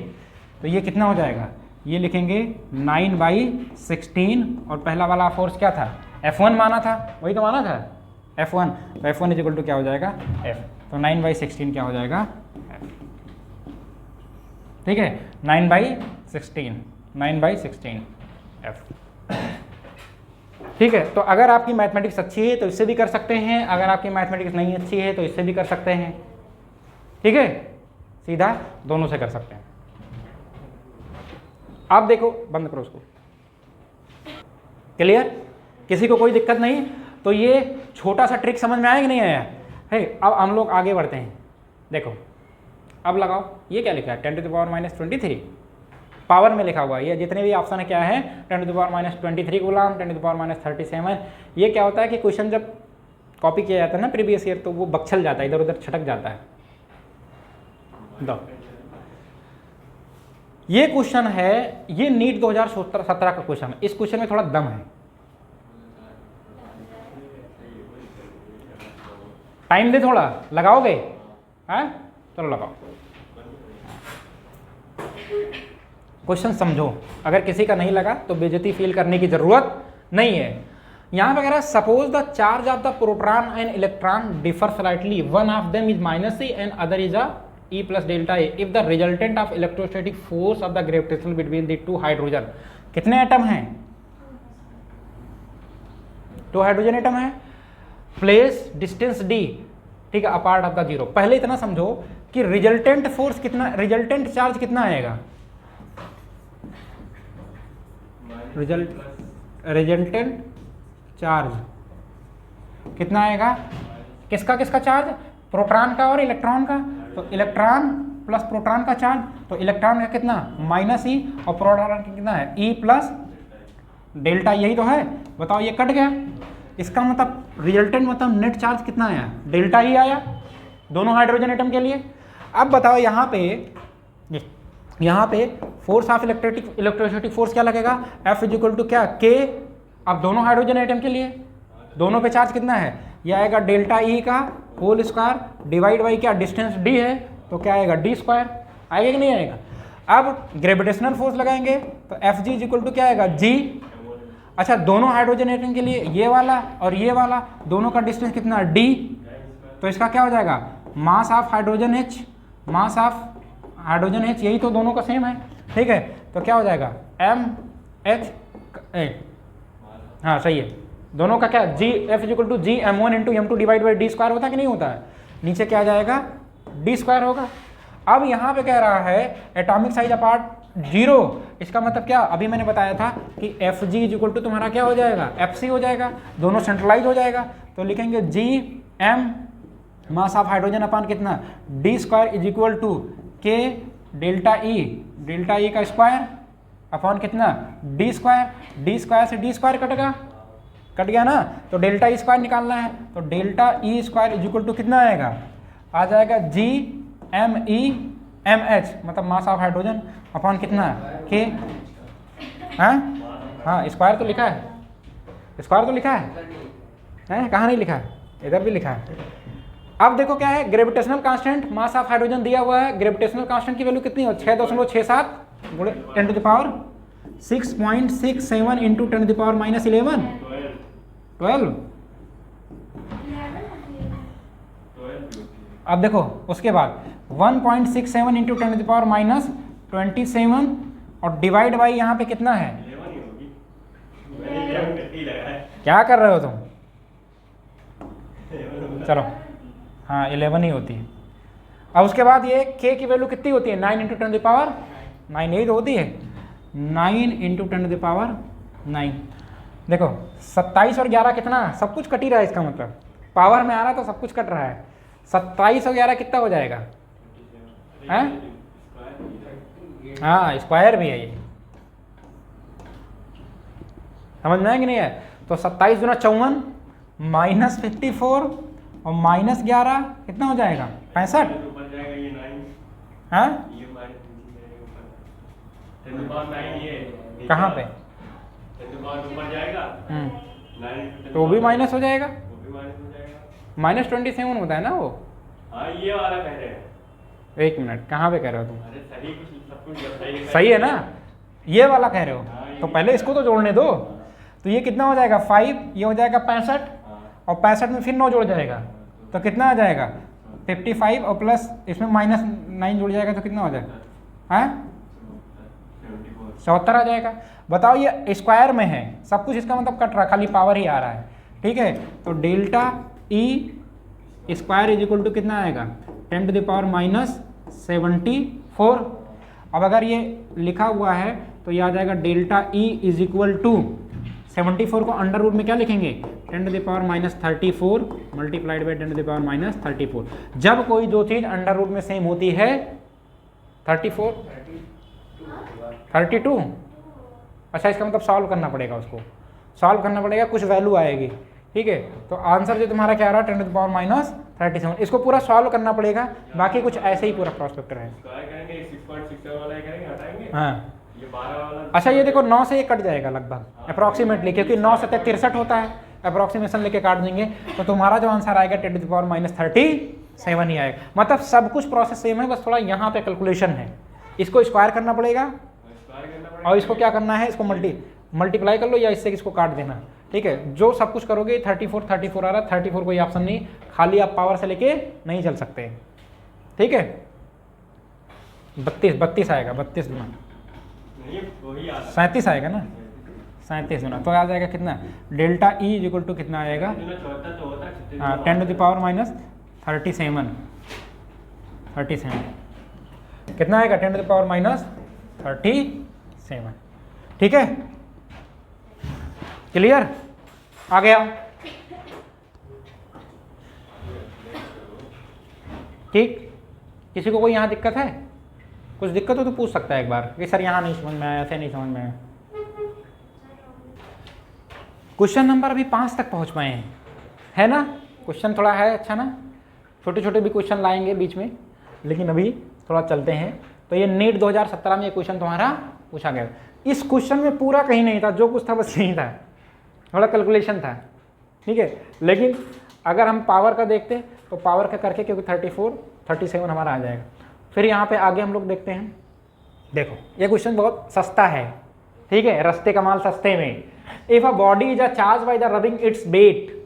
A: तो ये कितना हो जाएगा, ये लिखेंगे 9/16 और पहला वाला फोर्स क्या था, F1 माना था, वही तो माना था F1, तो F1 इक्वल टू क्या हो जाएगा F, तो 9/16 क्या हो जाएगा F। ठीक है, 9/16 F। ठीक है, तो अगर आपकी मैथमेटिक्स अच्छी है तो इससे भी कर सकते हैं, अगर आपकी मैथमेटिक्स नहीं अच्छी है तो इससे भी कर सकते हैं। ठीक है, सीधा दोनों से कर सकते हैं। आप देखो, बंद करो उसको, क्लियर, किसी को कोई दिक्कत नहीं। तो ये छोटा सा ट्रिक समझ में आया कि नहीं आया है। अब हम लोग आगे बढ़ते हैं। देखो अब लगाओ, ये क्या लिखा है 10⁻⁻23 पावर में लिखा हुआ है, ये जितने भी ऑप्शन है क्या है 10⁻⁻23 गुलाम 10⁻⁻37। ये क्या होता है कि क्वेश्चन जब कॉपी किया जाता है ना प्रीवियस ईयर तो वो बक्छल जाता है, इधर उधर छटक जाता है। दो ये क्वेश्चन है, ये नीट 2017 का क्वेश्चन है, इस क्वेश्चन में थोड़ा दम है। टाइम दे थोड़ा, लगाओगे? हाँ चलो लगाओ, क्वेश्चन समझो, अगर किसी का नहीं लगा तो बेइज्जती फील करने की जरूरत नहीं है। यहां पे कह रहा है suppose the charge of the proton and electron differ slightly, one of them is -e and other is a E + delta A if the resultant of electrostatic force of the gravitational between the two hydrogen। कितने atom हैं? 2 hydrogen atom है, place distance d, ठीक है, apart of the zero. पहले इतना समझो कि resultant force कितना, रिजल्टेंट चार्ज कितना आएगा, रिजल्टेंट चार्ज कितना आएगा, किसका किसका चार्ज, प्रोटॉन का और इलेक्ट्रॉन का। तो इलेक्ट्रॉन प्लस प्रोटॉन का चार्ज, तो इलेक्ट्रॉन का कितना -e और प्रोटॉन का कितना है E + डेल्टा, यही तो है। बताओ ये कट गया, इसका मतलब रिजल्टेंट मतलब नेट चार्ज कितना आया, डेल्टा E आया दोनों हाइड्रोजन एटम के लिए। अब बताओ यहाँ पे फोर्स ऑफ इलेक्ट्रोस्टैटिक फोर्स क्या लगेगा, F = क्या K। अब दोनों हाइड्रोजन एटम के लिए दोनों पे चार्ज कितना है, ये आएगा डेल्टा E का होल स्क्वायर डिवाइड बाई क्या डिस्टेंस d है, तो क्या आएगा d स्क्वायर, आएगा कि नहीं आएगा। अब ग्रेविटेशनल फोर्स लगाएंगे तो Fg = क्या आएगा g। अच्छा दोनों हाइड्रोजन एटम के लिए ये वाला और ये वाला दोनों का डिस्टेंस कितना d, तो इसका क्या हो जाएगा mass of hydrogen h, mass of hydrogen h, यही तो दोनों का सेम है। ठीक है, तो क्या हो जाएगा mh, हाँ सही है, दोनों का क्या G F = G m1 × m2 divide by d square होता है कि नहीं होता है, नीचे क्या आ जाएगा d स्क्वायर होगा। अब यहाँ पे कह रहा है एटॉमिक साइज अपार्ट 0, इसका मतलब क्या, अभी मैंने बताया था कि Fg = तुम्हारा क्या हो जाएगा Fc हो जाएगा, दोनों सेंट्रलाइज हो जाएगा। तो लिखेंगे G m mass of hydrogen upon कितना d square = K delta E का स्क्वायर अपॉन कितना d स्क्वायर से d स्क्वायर कट गया ना, तो डेल्टा E स्क्वायर निकालना है, तो डेल्टा E स्क्वायर = कितना आएगा, आ जाएगा G m h मतलब मास ऑफ हाइड्रोजन अपॉन कितना K। हाँ स्क्वायर तो लिखा है, स्क्वायर तो लिखा है, कहाँ नहीं लिखा है, इधर भी लिखा है। अब देखो क्या है, gravitational constant mass of hydrogen दिया हुआ है, ग्रेविटेशनल कांस्टेंट की वैल्यू कितनी हो 6.67 × 10⁻6.67 × 10⁻11 12। अब देखो उसके बाद 1.67 × 10⁻27 और डिवाइड बाई यहाँ पे कितना है, क्या कर रहे हो तुम, चलो हाँ 11 ही होती है। अब उसके बाद ये k की वैल्यू कितनी होती है 9 × 10⁻9, यही तो होती है 9 × 10⁻9। देखो 27 और 11 कितना, सब कुछ कट ही रहा है, इसका मतलब पावर में आ रहा तो सब कुछ कट रहा है। 27 और 11 कितना हो जाएगा, हैं हाँ स्क्वायर भी है ये, समझ में है कि नहीं है? तो 27 गुना 54 माइनस 54 और माइनस 11 कितना हो जाएगा 65।
C: ऊपर जाएगा ये 9,
A: हाँ
C: ये माइनस नीचे जाएगा ऊपर, 10 to the power 9 ये
A: कहाँ पे?
C: 10 to the power ऊपर जाएगा 9,
A: तो वो भी माइनस हो जाएगा,
C: वो भी माइनस हो जाएगा।
A: माइनस 27 होता है ना वो।
C: हाँ ये वाला कह रहे हैं।
A: एक मिनट, कहाँ पे कह रहे हो तुम?
C: अरे सही कुछ सब कुछ सही
A: सही है ना, ये वाला कह रहे हो? तो पहले इसको तो जोड़ने दो। तो ये कितना हो जाएगा 5, ये हो जाएगा 65 और 65 में फिर 9 जुड़ जाएगा तो कितना आ जाएगा 55 और प्लस इसमें माइनस 9 जुड़ जाएगा तो कितना हो जाएगा? हाँ 74 आ जाएगा। बताओ ये स्क्वायर में है सब कुछ, इसका मतलब कट रहा, खाली पावर ही आ रहा है। ठीक है, तो delta E square is equal to कितना आएगा 10 to the power माइनस 74। अब अगर ये लिखा हुआ है तो ये आ जाएगा delta E is equal to 74 को अंडर रूट में क्या लिखेंगे 10 to the power minus 34 multiplied by 10 to the power minus 34। जब कोई दो चीज अंडर रूट में सेम होती है 32। अच्छा इसका मतलब सॉल्व करना पड़ेगा, उसको सॉल्व करना पड़ेगा, कुछ वैल्यू आएगी। ठीक है, तो आंसर जो तुम्हारा क्या आ रहा है 10 to the power माइनस 37। इसको पूरा सॉल्व करना पड़ेगा, बाकी कुछ ऐसे ही पूरा प्रोस्पेक्टर है।
C: स्क्वायर करेंगे 6.67 वाला ही करेंगे, हटाएंगे
A: हाँ
C: ये 12 वाला।
A: अच्छा ये देखो 9 से ये कट जाएगा लगभग अप्रॉक्सीमेटली, क्योंकि 9 से 63 होता है, अप्रॉक्सीमेशन लेके काट देंगे तो तुम्हारा जो आंसर आएगा 10 to the power माइनस 37 ही आएगा। मतलब सब कुछ प्रोसेस सेम है, बस थोड़ा यहाँ पे कैलकुलेशन है। इसको स्क्वायर करना पड़ेगा
C: स्क्वायर करना पड़ेगा
A: और इसको क्या करना है, इसको मल्टीप्लाई कर लो या इससे इसको काट देना। ठीक है, जो सब कुछ करोगे 34 आ रहा है, 34 कोई ऑप्शन नहीं, खाली आप पावर से लेके नहीं चल सकते। ठीक है, 32 आएगा, 32 गुना
C: नहीं वही आता
A: 37 आएगा ना, 37 गुना तो आ जाएगा कितना delta E is equal to कितना आएगा
C: है। 74 तो होता है,
A: हाँ 10 to the power माइनस 37 कितना आएगा 10 to the power माइनस 37। ठीक है, क्लियर आ गया? ठीक, किसी को कोई यहाँ दिक्कत है? कुछ दिक्कत हो तो पूछ सकता है एक बार कि सर यहाँ नहीं समझ में आया, ऐसे नहीं समझ में आया। क्वेश्चन नंबर अभी 5 तक पहुँच पाए हैं, है ना? क्वेश्चन थोड़ा है अच्छा ना, छोटे छोटे भी क्वेश्चन लाएंगे बीच में, लेकिन अभी थोड़ा चलते हैं। तो ये नीट 2017 में ये क्वेश्चन तुम्हारा पूछा गया। इस क्वेश्चन में पूरा कहीं नहीं था, जो कुछ था बस यही था, थोड़ा कैलकुलेशन था। ठीक है, लेकिन अगर हम पावर का देखते तो पावर का करके, क्योंकि 34 37 हमारा आ जाएगा। फिर यहाँ पे आगे हम लोग देखते हैं, देखो ये क्वेश्चन बहुत सस्ता है। ठीक है, रस्ते का माल सस्ते में। If a body is a charge by the rubbing its weight,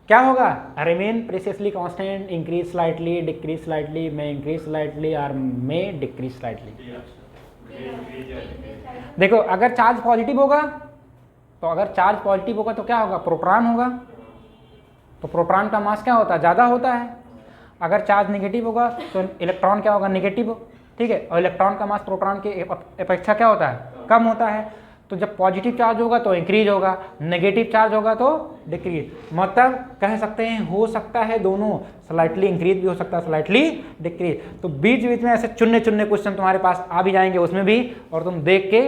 A: क्या होगा? Remain precisely constant, increase slightly, decrease slightly, may increase slightly और मे डिक्रीज स्लाइटली। देखो अगर चार्ज पॉजिटिव होगा तो क्या होगा? प्रोटॉन होगा, तो प्रोटॉन का मास क्या होता है? ज़्यादा होता है। अगर चार्ज नेगेटिव होगा तो इलेक्ट्रॉन क्या होगा? नेगेटिव। ठीक है, और इलेक्ट्रॉन का मास प्रोटॉन के अपेक्षा क्या होता है? कम होता है। तो जब पॉजिटिव चार्ज होगा तो इंक्रीज होगा, नेगेटिव चार्ज होगा तो डिक्रीज। मतलब कह सकते हैं हो सकता है दोनों, स्लाइटली इंक्रीज भी हो सकता है, स्लाइटली डिक्रीज। तो बीच बीच में ऐसे चुन्ने क्वेश्चन तुम्हारे पास आ भी जाएंगे उसमें भी, और तुम देख के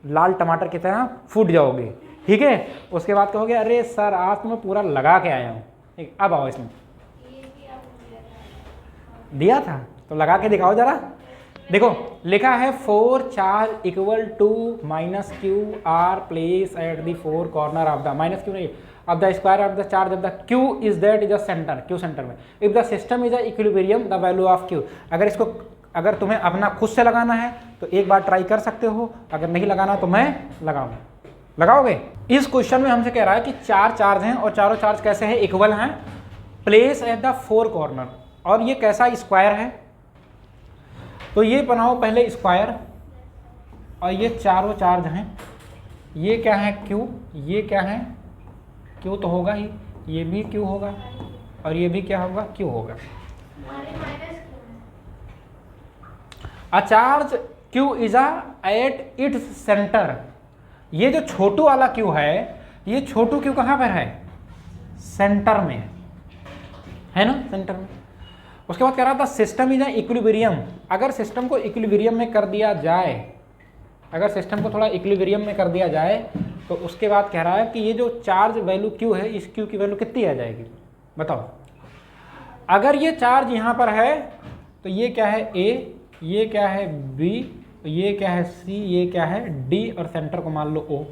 A: लाल टमाटर की तरह फूट जाओगे। ठीक है, उसके बाद कहोगे अरे सर आज तो मैं पूरा लगा के आया हूँ। ठीक, अब आओ इसमें दिया था तो लगा के दिखाओ जरा। देखो लिखा है 4 charge equal to minus Q are place at the 4 corner of the, minus Q नहीं, of the square of the charge of the Q is that is a centre, Q centre में। If the system is a equilibrium the value of Q. अगर तुम्हें अपना खुद से लगाना है तो एक बार ट्राई कर सकते हो, अगर नहीं लगाना तो मैं लगाऊंगा। लगाओगे? इस क्वेश्चन में हमसे कह रहा है कि 4 चार्ज हैं और चारों चार्ज कैसे हैं? इक्वल हैं, प्लेस एट द 4 कॉर्नर, और ये कैसा स्क्वायर है? तो ये बनाओ पहले स्क्वायर, और ये चारों चार्ज हैं। ये क्या है? क्यू। ये क्या है? क्यू तो होगा ही, ये भी क्यू होगा, और ये भी क्या होगा? क्यू होगा। A charge Q is at its centre. ये जो छोटू वाला क्यू है, ये छोटू क्यू कहाँ पर है? सेंटर में है ना, सेंटर में। उसके बाद कह रहा था सिस्टम इज इक्विलिब्रियम। अगर सिस्टम को इक्विलिब्रियम में कर दिया जाए, अगर सिस्टम को थोड़ा इक्विलिब्रियम में कर दिया जाए तो उसके बाद कह रहा है कि ये जो चार्ज वैल्यू क्यू है, इस क्यू की वैल्यू कितनी आ जाएगी बताओ। अगर ये चार्ज यहाँ पर है तो ये क्या है ए, ये क्या है बी, ये क्या है सी, ये क्या है डी, और सेंटर को मान लो ओ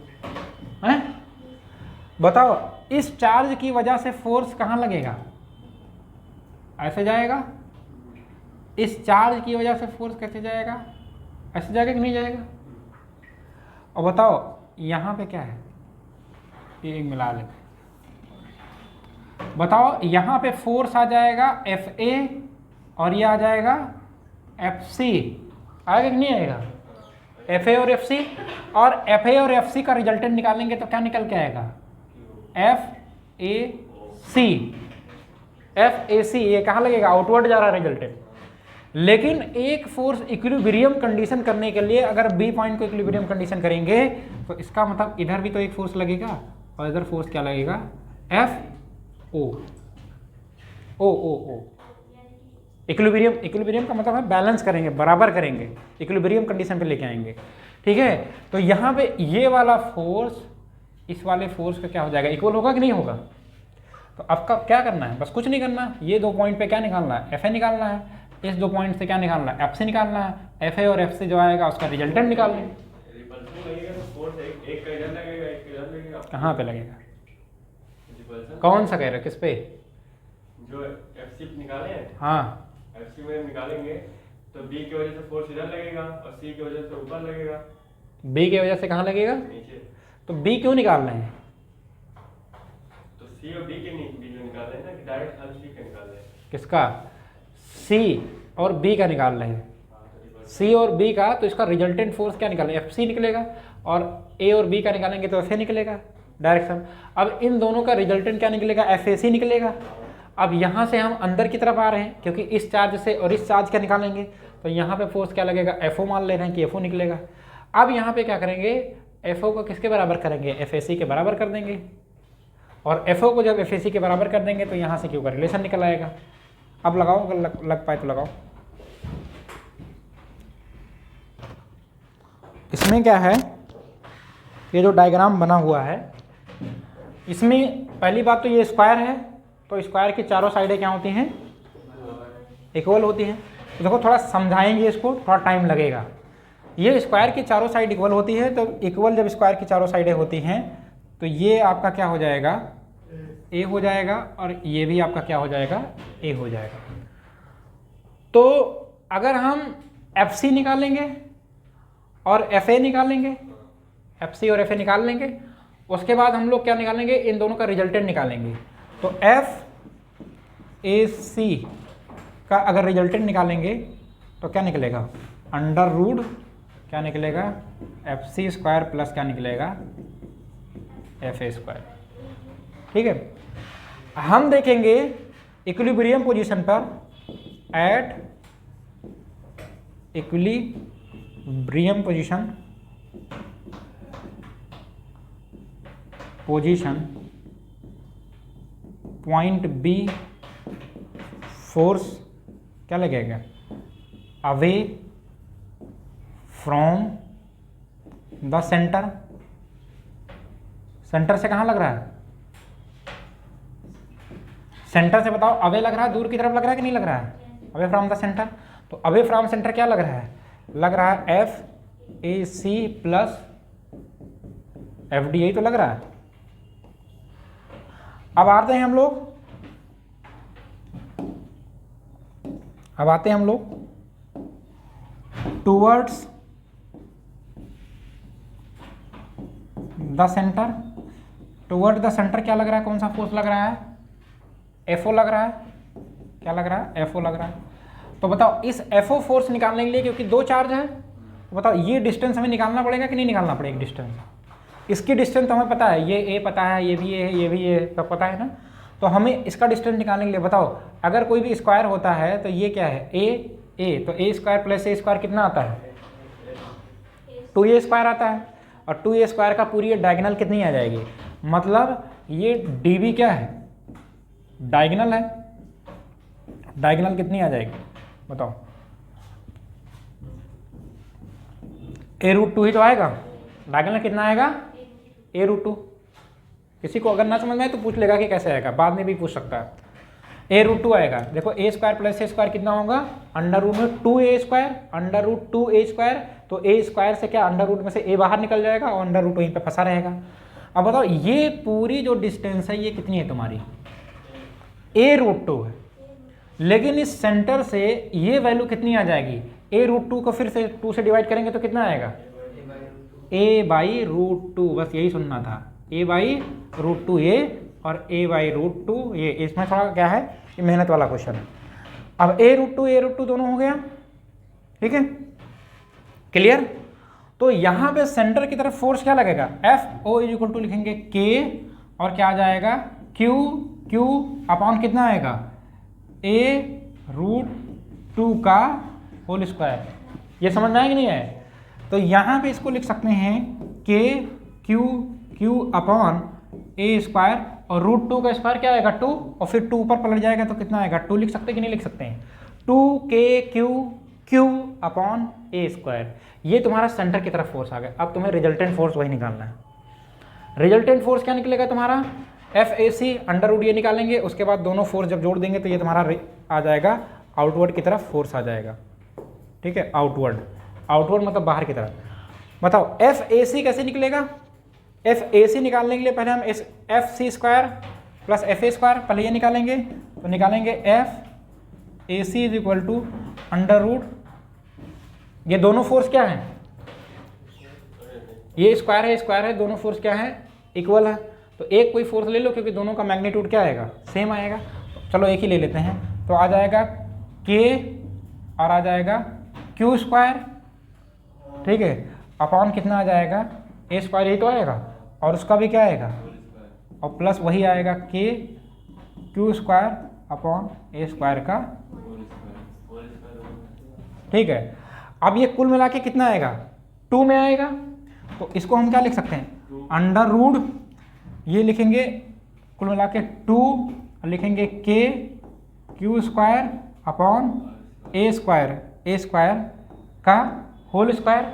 A: है। बताओ इस चार्ज की वजह से फोर्स कहाँ लगेगा, ऐसे जाएगा। इस चार्ज की वजह से फोर्स कैसे जाएगा, ऐसे जाएगा कि नहीं जाएगा। और बताओ यहाँ पे क्या है, ये मिला लेते। बताओ यहाँ पे फोर्स आ जाएगा एफ ए और ये आ जाएगा एफ सी, आएगा कि नहीं आएगा, एफ ए और एफ सी। और एफ ए और एफ सी का रिजल्टेंट निकालेंगे तो क्या निकल के आएगा, F A C. F A सी ये कहाँ लगेगा, आउटवर्ड जा रहा है रिजल्टेंट। लेकिन एक फोर्स इक्विलिब्रियम कंडीशन करने के लिए अगर बी पॉइंट को इक्विलिब्रियम कंडीशन करेंगे तो इसका मतलब इधर भी तो एक फोर्स लगेगा और इधर फोर्स क्या लगेगा, एफ ओ ओ ओ ओ। इक्विलिब्रियम, इक्विलिब्रियम का मतलब है बैलेंस करेंगे, बराबर करेंगे, इक्विलिब्रियम कंडीशन पे लेके आएंगे, ठीक है। तो यहाँ पे ये वाला फोर्स इस वाले फोर्स का क्या हो जाएगा, इक्वल होगा कि नहीं होगा। तो आपका क्या करना है, बस कुछ नहीं करना, ये दो पॉइंट पे क्या निकालना है, एफ ए निकालना है, इस दो पॉइंट से क्या निकालना है, एफ सी निकालना है, एफ ए और एफ सी जो आएगा उसका रिजल्टेंट निकाल लेंगे। कहाँ पे लगेगा, कौन सा कह रहे हो, किस पे,
C: जो एफसी निकाले हैं,
A: हाँ
C: एफसी में निकालेंगे तो बी की वजह से फोर्स इधर लगेगा और सी की वजह से ऊपर लगेगा।
A: बी की वजह से कहाँ लगेगा,
C: नीचे।
A: तो बी क्यों निकाल रहे हैं,
C: तो सी और बी के बीच में निकाल रहे हैं ना, कि डायरेक्ट हम सी का निकाल रहे हैं।
A: किसका, सी और बी का निकाल रहे हैं, सी और बी का। तो इसका रिजल्टेंट फोर्स क्या निकालेंगे, एफ सी निकलेगा, और ए और बी का निकालेंगे तो एफ ए निकलेगा डायरेक्शन। अब इन दोनों का रिजल्टेंट क्या निकलेगा, एफ ए सी निकलेगा। अब यहाँ से हम अंदर की तरफ आ रहे हैं क्योंकि इस चार्ज से और इस चार्ज का निकालेंगे तो यहाँ पे फोर्स क्या लगेगा, एफ ओ मान ले रहे हैं कि एफ ओ निकलेगा। अब यहाँ पे क्या करेंगे, एफ ओ को किसके बराबर करेंगे, एफ ए सी के बराबर कर देंगे, और एफ ओ को जब एफ ए सी के बराबर कर देंगे तो यहाँ से क्यू का रिलेशन निकल आएगा। अब लगाओ, अगर लग पाए तो लगाओ। इसमें क्या है, ये जो डायग्राम बना हुआ है इसमें पहली बात तो ये स्क्वायर है, तो स्क्वायर की चारों साइडें क्या होती हैं, इक्वल होती हैं। तो देखो थोड़ा समझाएंगे इसको, थोड़ा टाइम लगेगा। ये स्क्वायर की चारों साइड इक्वल होती है, तो इक्वल जब स्क्वायर की चारों साइडें होती हैं तो ये आपका क्या हो जाएगा, ए हो जाएगा, और ये भी आपका क्या हो जाएगा, ए हो जाएगा। तो अगर हम एफ सी निकालेंगे और एफ ए निकालेंगे, एफ सी और एफ ए निकाल लेंगे, उसके बाद हम लोग क्या निकालेंगे, इन दोनों का रिजल्टेंट निकालेंगे। तो एफ ए सी का अगर रिजल्टेंट निकालेंगे तो क्या निकलेगा, अंडर रूट क्या निकलेगा, एफ सी स्क्वायर प्लस क्या निकलेगा, एफ ए स्क्वायर। ठीक है, हम देखेंगे इक्विलिब्रियम पोजीशन पर, at equilibrium position point B force क्या लगेगा, away from the centre. Centre से कहाँ लग रहा है, सेंटर से बताओ, अवे लग रहा है, दूर की तरफ लग रहा है कि नहीं लग रहा है, अवे फ्रॉम द सेंटर। तो अवे फ्रॉम सेंटर क्या लग रहा है, लग रहा है F A C plus F D, यही तो लग रहा है। अब आते हैं हम लोग towards the centre. Toward the centre क्या लग रहा है, कौन सा फोर्स लग रहा है, एफओ लग रहा है। क्या लग रहा है, एफओ लग रहा है। तो बताओ इस एफओ फोर्स निकालने के लिए, क्योंकि दो चार्ज है, तो बताओ ये डिस्टेंस हमें निकालना पड़ेगा कि नहीं निकालना पड़ेगा डिस्टेंस। इसकी डिस्टेंस तो हमें पता है, ये ए पता है, ये भी ए है, ये भी ए, सब पता है ना। तो हमें इसका डिस्टेंस निकालने के लिए बताओ, अगर कोई भी स्क्वायर होता है तो ये क्या है, ए, तो ए स्क्वायर प्लस ए स्क्वायर कितना आता है, 2a स्क्वायर आता है, और 2a स्क्वायर का पूरी डायगोनल कितनी आ जाएगी, मतलब ये db क्या है, डायगोनल है, डायगोनल कितनी आ जाएगी बताओ? a√2 ही तो आएगा। डायगोनल कितना आएगा? a√2। किसी को अगर ना समझ में आए तो पूछ लेगा कि कैसे आएगा, बाद में भी पूछ सकता है। a√2 आएगा। देखो a square plus a square कितना होगा? अंडर रूट में 2a square, under root 2a square. तो a स्क्वायर से क्या अंडर रूट में से a बाहर निकल जाएगा और अंडर रूट वहीं पे फंसा रहेगा। अब बताओ ये पूरी जो डिस्टेंस है ये कितनी है तुम्हारी? a√2 है। लेकिन इस सेंटर से ये वैल्यू कितनी आ जाएगी? a√2 को फिर से 2 से डिवाइड करेंगे तो कितना आएगा? a/√2। बस यही सुनना था, a/√2 ये और a/√2 ये। इसमें थोड़ा क्या है, ये मेहनत वाला क्वेश्चन है। अब a√2 दोनों हो गया, ठीक है, क्लियर। तो यहाँ पे सेंटर की तरफ फोर्स क्या लगेगा? FO = लिखेंगे K और क्या आ जाएगा? Q अपॉन कितना आएगा? a√2 का होल स्क्वायर। ये समझ में आया कि नहीं है? तो यहाँ पे इसको लिख सकते हैं Q अपॉन a स्क्वायर और √2 का स्क्वायर क्या आएगा? 2 और फिर 2 ऊपर पलट जाएगा तो कितना आएगा? 2 लिख सकते हैं कि नहीं लिख सकते हैं? 2KQ upon a square. ये तुम्हारा सेंटर की तरफ फोर्स आ गया। अब तुम्हें रिजल्टेंट फोर्स वही निकालना है। रिजल्टेंट फोर्स क्या निकलेगा तुम्हारा? FAC अंडर रूट ये निकालेंगे, उसके बाद दोनों फोर्स जब जोड़ देंगे तो ये तुम्हारा आ जाएगा आउटवर्ड की तरफ फोर्स आ जाएगा, ठीक है, आउटवर्ड मतलब बाहर की तरफ। बताओ FAC कैसे निकलेगा? FAC निकालने के लिए पहले हम FC square plus FA square पहले ये निकालेंगे, तो निकालेंगे FAC = अंडर रूट, ये दोनों फोर्स क्या है? ये स्क्वायर है, दोनों फोर्स क्या है? इक्वल है। तो एक कोई फोर्स ले लो क्योंकि दोनों का मैग्नीट्यूड क्या आएगा? सेम आएगा। चलो एक ही ले लेते हैं, तो आ जाएगा K और आ जाएगा Q स्क्वायर, ठीक है, अपॉन कितना आ जाएगा? a स्क्वायर ही तो आएगा और उसका भी क्या आएगा? और प्लस वही आएगा Q square upon a square का, ठीक है। अब ये कुल मिला के कितना आएगा? 2 में आएगा। तो इसको हम क्या लिख सकते हैं? अंडर रूट ये लिखेंगे कुल मिला के 2, लिखेंगे Q square upon a square का होल स्क्वायर।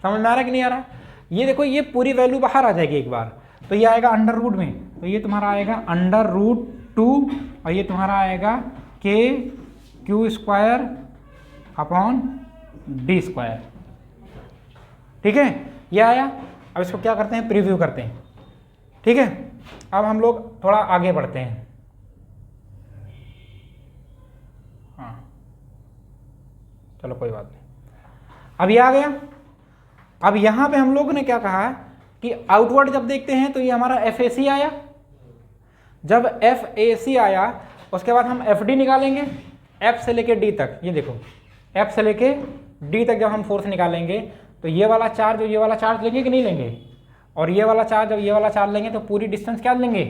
A: समझ में आ रहा है कि नहीं आ रहा? ये देखो ये पूरी वैल्यू बाहर आ जाएगी एक बार, तो ये आएगा अंडर रूट में, तो ये तुम्हारा आएगा अंडर रूट 2 और ये तुम्हारा आएगा Q square upon d square, ठीक है, ये आया। अब इसको क्या करते हैं? प्रीव्यू करते हैं, ठीक है। अब हम लोग थोड़ा आगे बढ़ते हैं। हाँ चलो कोई बात नहीं, अब ये आ गया। अब यहाँ पे हम लोगों ने क्या कहा कि आउटवर्ड जब देखते हैं तो ये हमारा FAC आया। जब FAC आया उसके बाद हम FD निकालेंगे, F से लेके D तक। ये देखो F से लेके D तक जब हम फोर्स निकालेंगे तो ये वाला चार्ज और ये वाला चार्ज लेंगे कि नहीं लेंगे? और ये वाला चार्ज और ये वाला चार्ज लेंगे तो पूरी डिस्टेंस क्या लेंगे?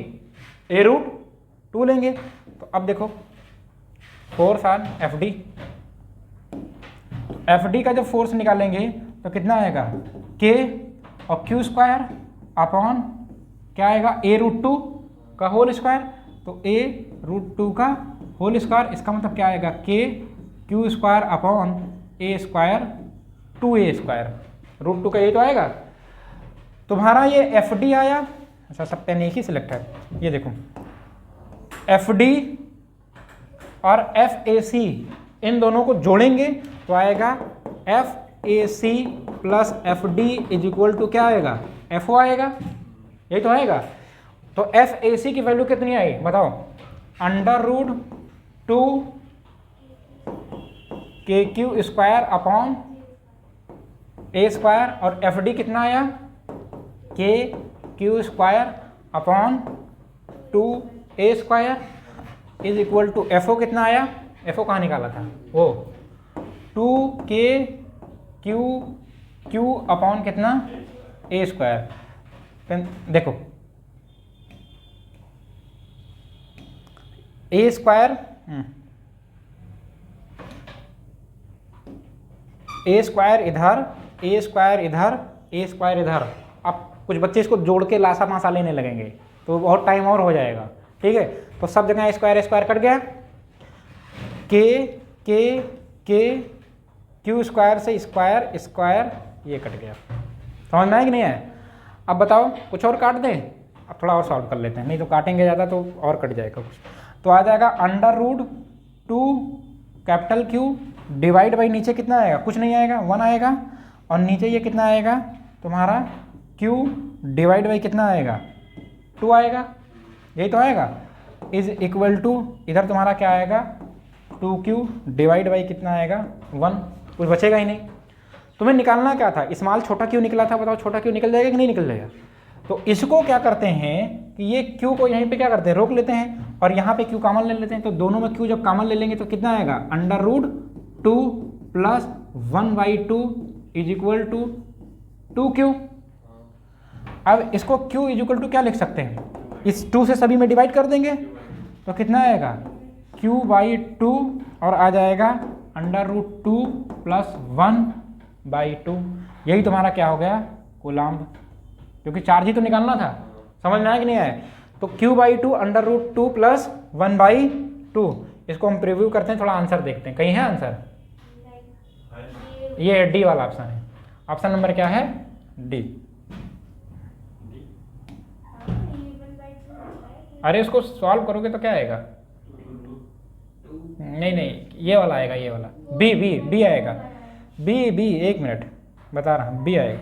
A: a√2 लेंगे। तो अब देखो फोर्स ऑन FD का जब फोर्स निकालेंगे तो कितना आएगा? K और Q स्क्वायर अपॉन क्या आएगा? a√2 का होल स्क्वायर। तो a√2 का होल स्क्वायर, इसका मतलब क्या आएगा? Q square upon a square 2a square, √2 का ये तो आएगा। तुम्हारा ये FD आया। अच्छा सब पेन एक ही सिलेक्ट है, ये देखो FD और FAC इन दोनों को जोड़ेंगे तो आएगा FAC प्लस FD = क्या आएगा? FO आएगा, यही तो आएगा। तो FAC की वैल्यू कितनी आई बताओ? Under root 2 KQ square upon a square और FD कितना आया? KQ square upon 2a square = FO कितना आया? FO कहाँ निकाला था? वो 2KQ अपॉन कितना? a square. देखो a स्क्वायर a स्क्वायर इधर, a स्क्वायर इधर, a स्क्वायर इधर। अब कुछ बच्चे इसको जोड़ के लासा मासा लेने लगेंगे तो बहुत टाइम और हो जाएगा, ठीक है। तो सब जगह स्क्वायर कट गया। के क्यू स्क्वायर से स्क्वायर स्क्वायर ये कट गया। समझ में आया कि नहीं आया? अब बताओ कुछ और काट दें? अब थोड़ा और सॉल्व कर लेते हैं, नहीं तो काटेंगे ज़्यादा तो और कट जाएगा कुछ। तो आ जाएगा under root 2 capital Q divide by नीचे कितना आएगा? कुछ नहीं आएगा, 1 आएगा। और नीचे ये कितना आएगा तुम्हारा q डिवाइड बाई कितना आएगा? 2 आएगा। यही तो आएगा। इज इक्वल टू इधर तुम्हारा क्या आएगा? 2q डिवाइड बाई कितना आएगा? 1। कुछ बचेगा ही नहीं। तुम्हें निकालना क्या था? स्मॉल छोटा क्यू निकला था, बताओ छोटा क्यू निकल जाएगा कि नहीं निकल जाएगा? तो इसको क्या करते हैं कि ये q को यहीं पे क्या करते हैं? रोक लेते हैं और यहाँ पे q कॉमन ले लेते हैं। तो दोनों में q जब कॉमन ले लेंगे तो कितना आएगा? Under root 2 plus 1/2 is equal to 2q। अब इसको q इज इक्वल टू क्या लिख सकते हैं? इस 2 से सभी में डिवाइड कर देंगे तो कितना आएगा? q/2 और आ जाएगा अंडर रूट 2 प्लस 1/2। यही तुम्हारा क्या हो गया? कूलम्ब। क्योंकि चार्ज ही तो निकालना था। समझ में आया कि नहीं आया? तो q/2 अंडर रूट 2 प्लस 1/2। इसको हम प्रीव्यू करते हैं, थोड़ा आंसर देखते हैं। कहीं है आंसर? ये डी वाला ऑप्शन है। ऑप्शन नंबर क्या है? डी। अरे इसको सॉल्व करोगे तो क्या आएगा? नहीं, ये वाला आएगा, ये वाला बी आएगा। बी 1 मिनट बता रहा हूँ, बी आएगा,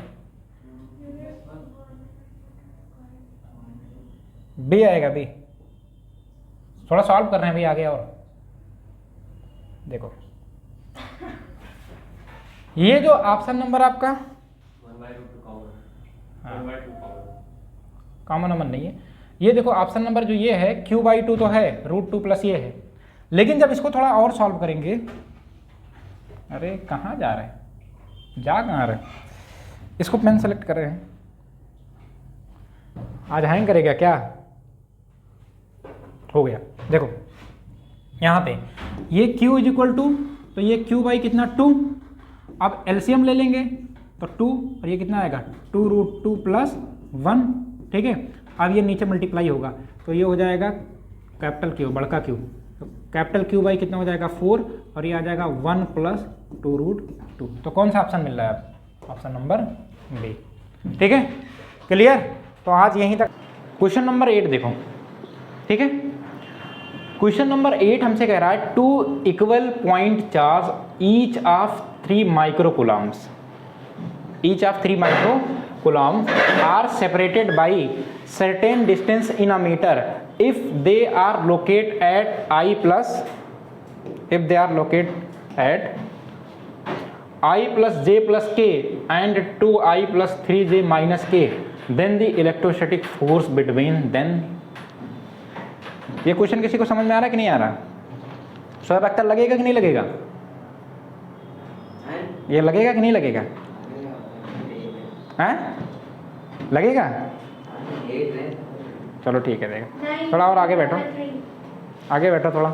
A: बी आएगा, बी। थोड़ा सॉल्व कर रहे हैं अभी आगे। और देखो ये जो ऑप्शन नंबर आपका
C: 1/2
A: हाँ।
C: 1/2
A: कॉमन नंबर नहीं है। ये देखो ऑप्शन नंबर जो ये है q/2 तो है, रूट 2 प्लस ये है। लेकिन जब इसको थोड़ा और सॉल्व करेंगे, अरे कहाँ जा रहे हैं, जा कहाँ रहे? इसको पेन सेलेक्ट कर रहे हैं। आज हैंग करेगा क्या? हो गया। देखो यहाँ पे ये q इज इक्वल टू, तो ये q बाई कितना? 2। अब एलसीएम ले लेंगे तो 2 और ये कितना आएगा? 2√2 प्लस 1। ठीक है। अब ये नीचे मल्टीप्लाई होगा तो ये हो जाएगा कैपिटल क्यू, बड़का क्यू। तो कैपिटल क्यू बाई कितना हो जाएगा? 4 और ये आ जाएगा 1 प्लस 2√2। तो कौन सा ऑप्शन मिल रहा है आप? Option number B. ठीक है, क्लियर? तो आज यहीं तक। क्वेश्चन नंबर 8 देखो। ठीक है, क्वेश्चन नंबर 8 हमसे कह रहा है 2 equal point charge each of 3 microcoulombs, each of 3 microcoulombs are separated by certain distance in a meter if they are located at I plus, if they are located at I plus j plus k and 2I plus 3j minus k, then the electrostatic force between them। ये question किसी को समझ में आ रहा है कि नहीं आ रहा? स्क्वायर वेक्टर लगेगा कि नहीं लगेगा? ये लगेगा कि नहीं लगेगा? हैं? लगेगा? चलो ठीक है, देखो थोड़ा और आगे बैठो, आगे बैठो थोड़ा।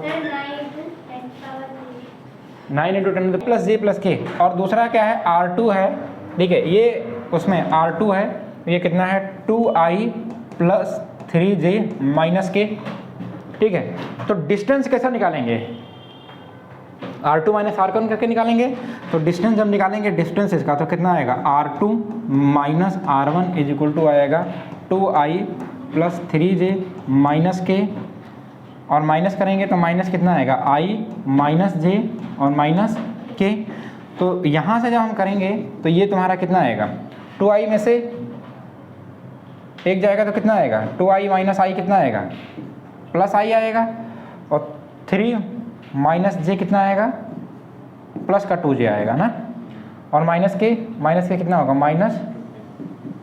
A: 9 × 10 प्लस जे प्लस के। और दूसरा क्या है? R2 है। ठीक है, ये उसमें R2 है, ये कितना है? 2I प्लस 3j माइनस के। ठीक है, तो डिस्टेंस कैसा निकालेंगे? R2 माइनस R1 करके निकालेंगे। तो डिस्टेंस जब निकालेंगे डिस्टेंस इसका, तो कितना आएगा? R2 minus R1 is equal to आएगा 2I प्लस 3j माइनस के। और माइनस करेंगे तो माइनस कितना आएगा? I माइनस j और माइनस k। तो यहाँ से जब हम करेंगे तो ये तुम्हारा कितना आएगा? 2I में से एक जाएगा तो कितना आएगा? 2I माइनस I कितना आएगा? प्लस I आएगा। और 3 माइनस j कितना आएगा? प्लस का 2j आएगा ना। और माइनस के कितना होगा? माइनस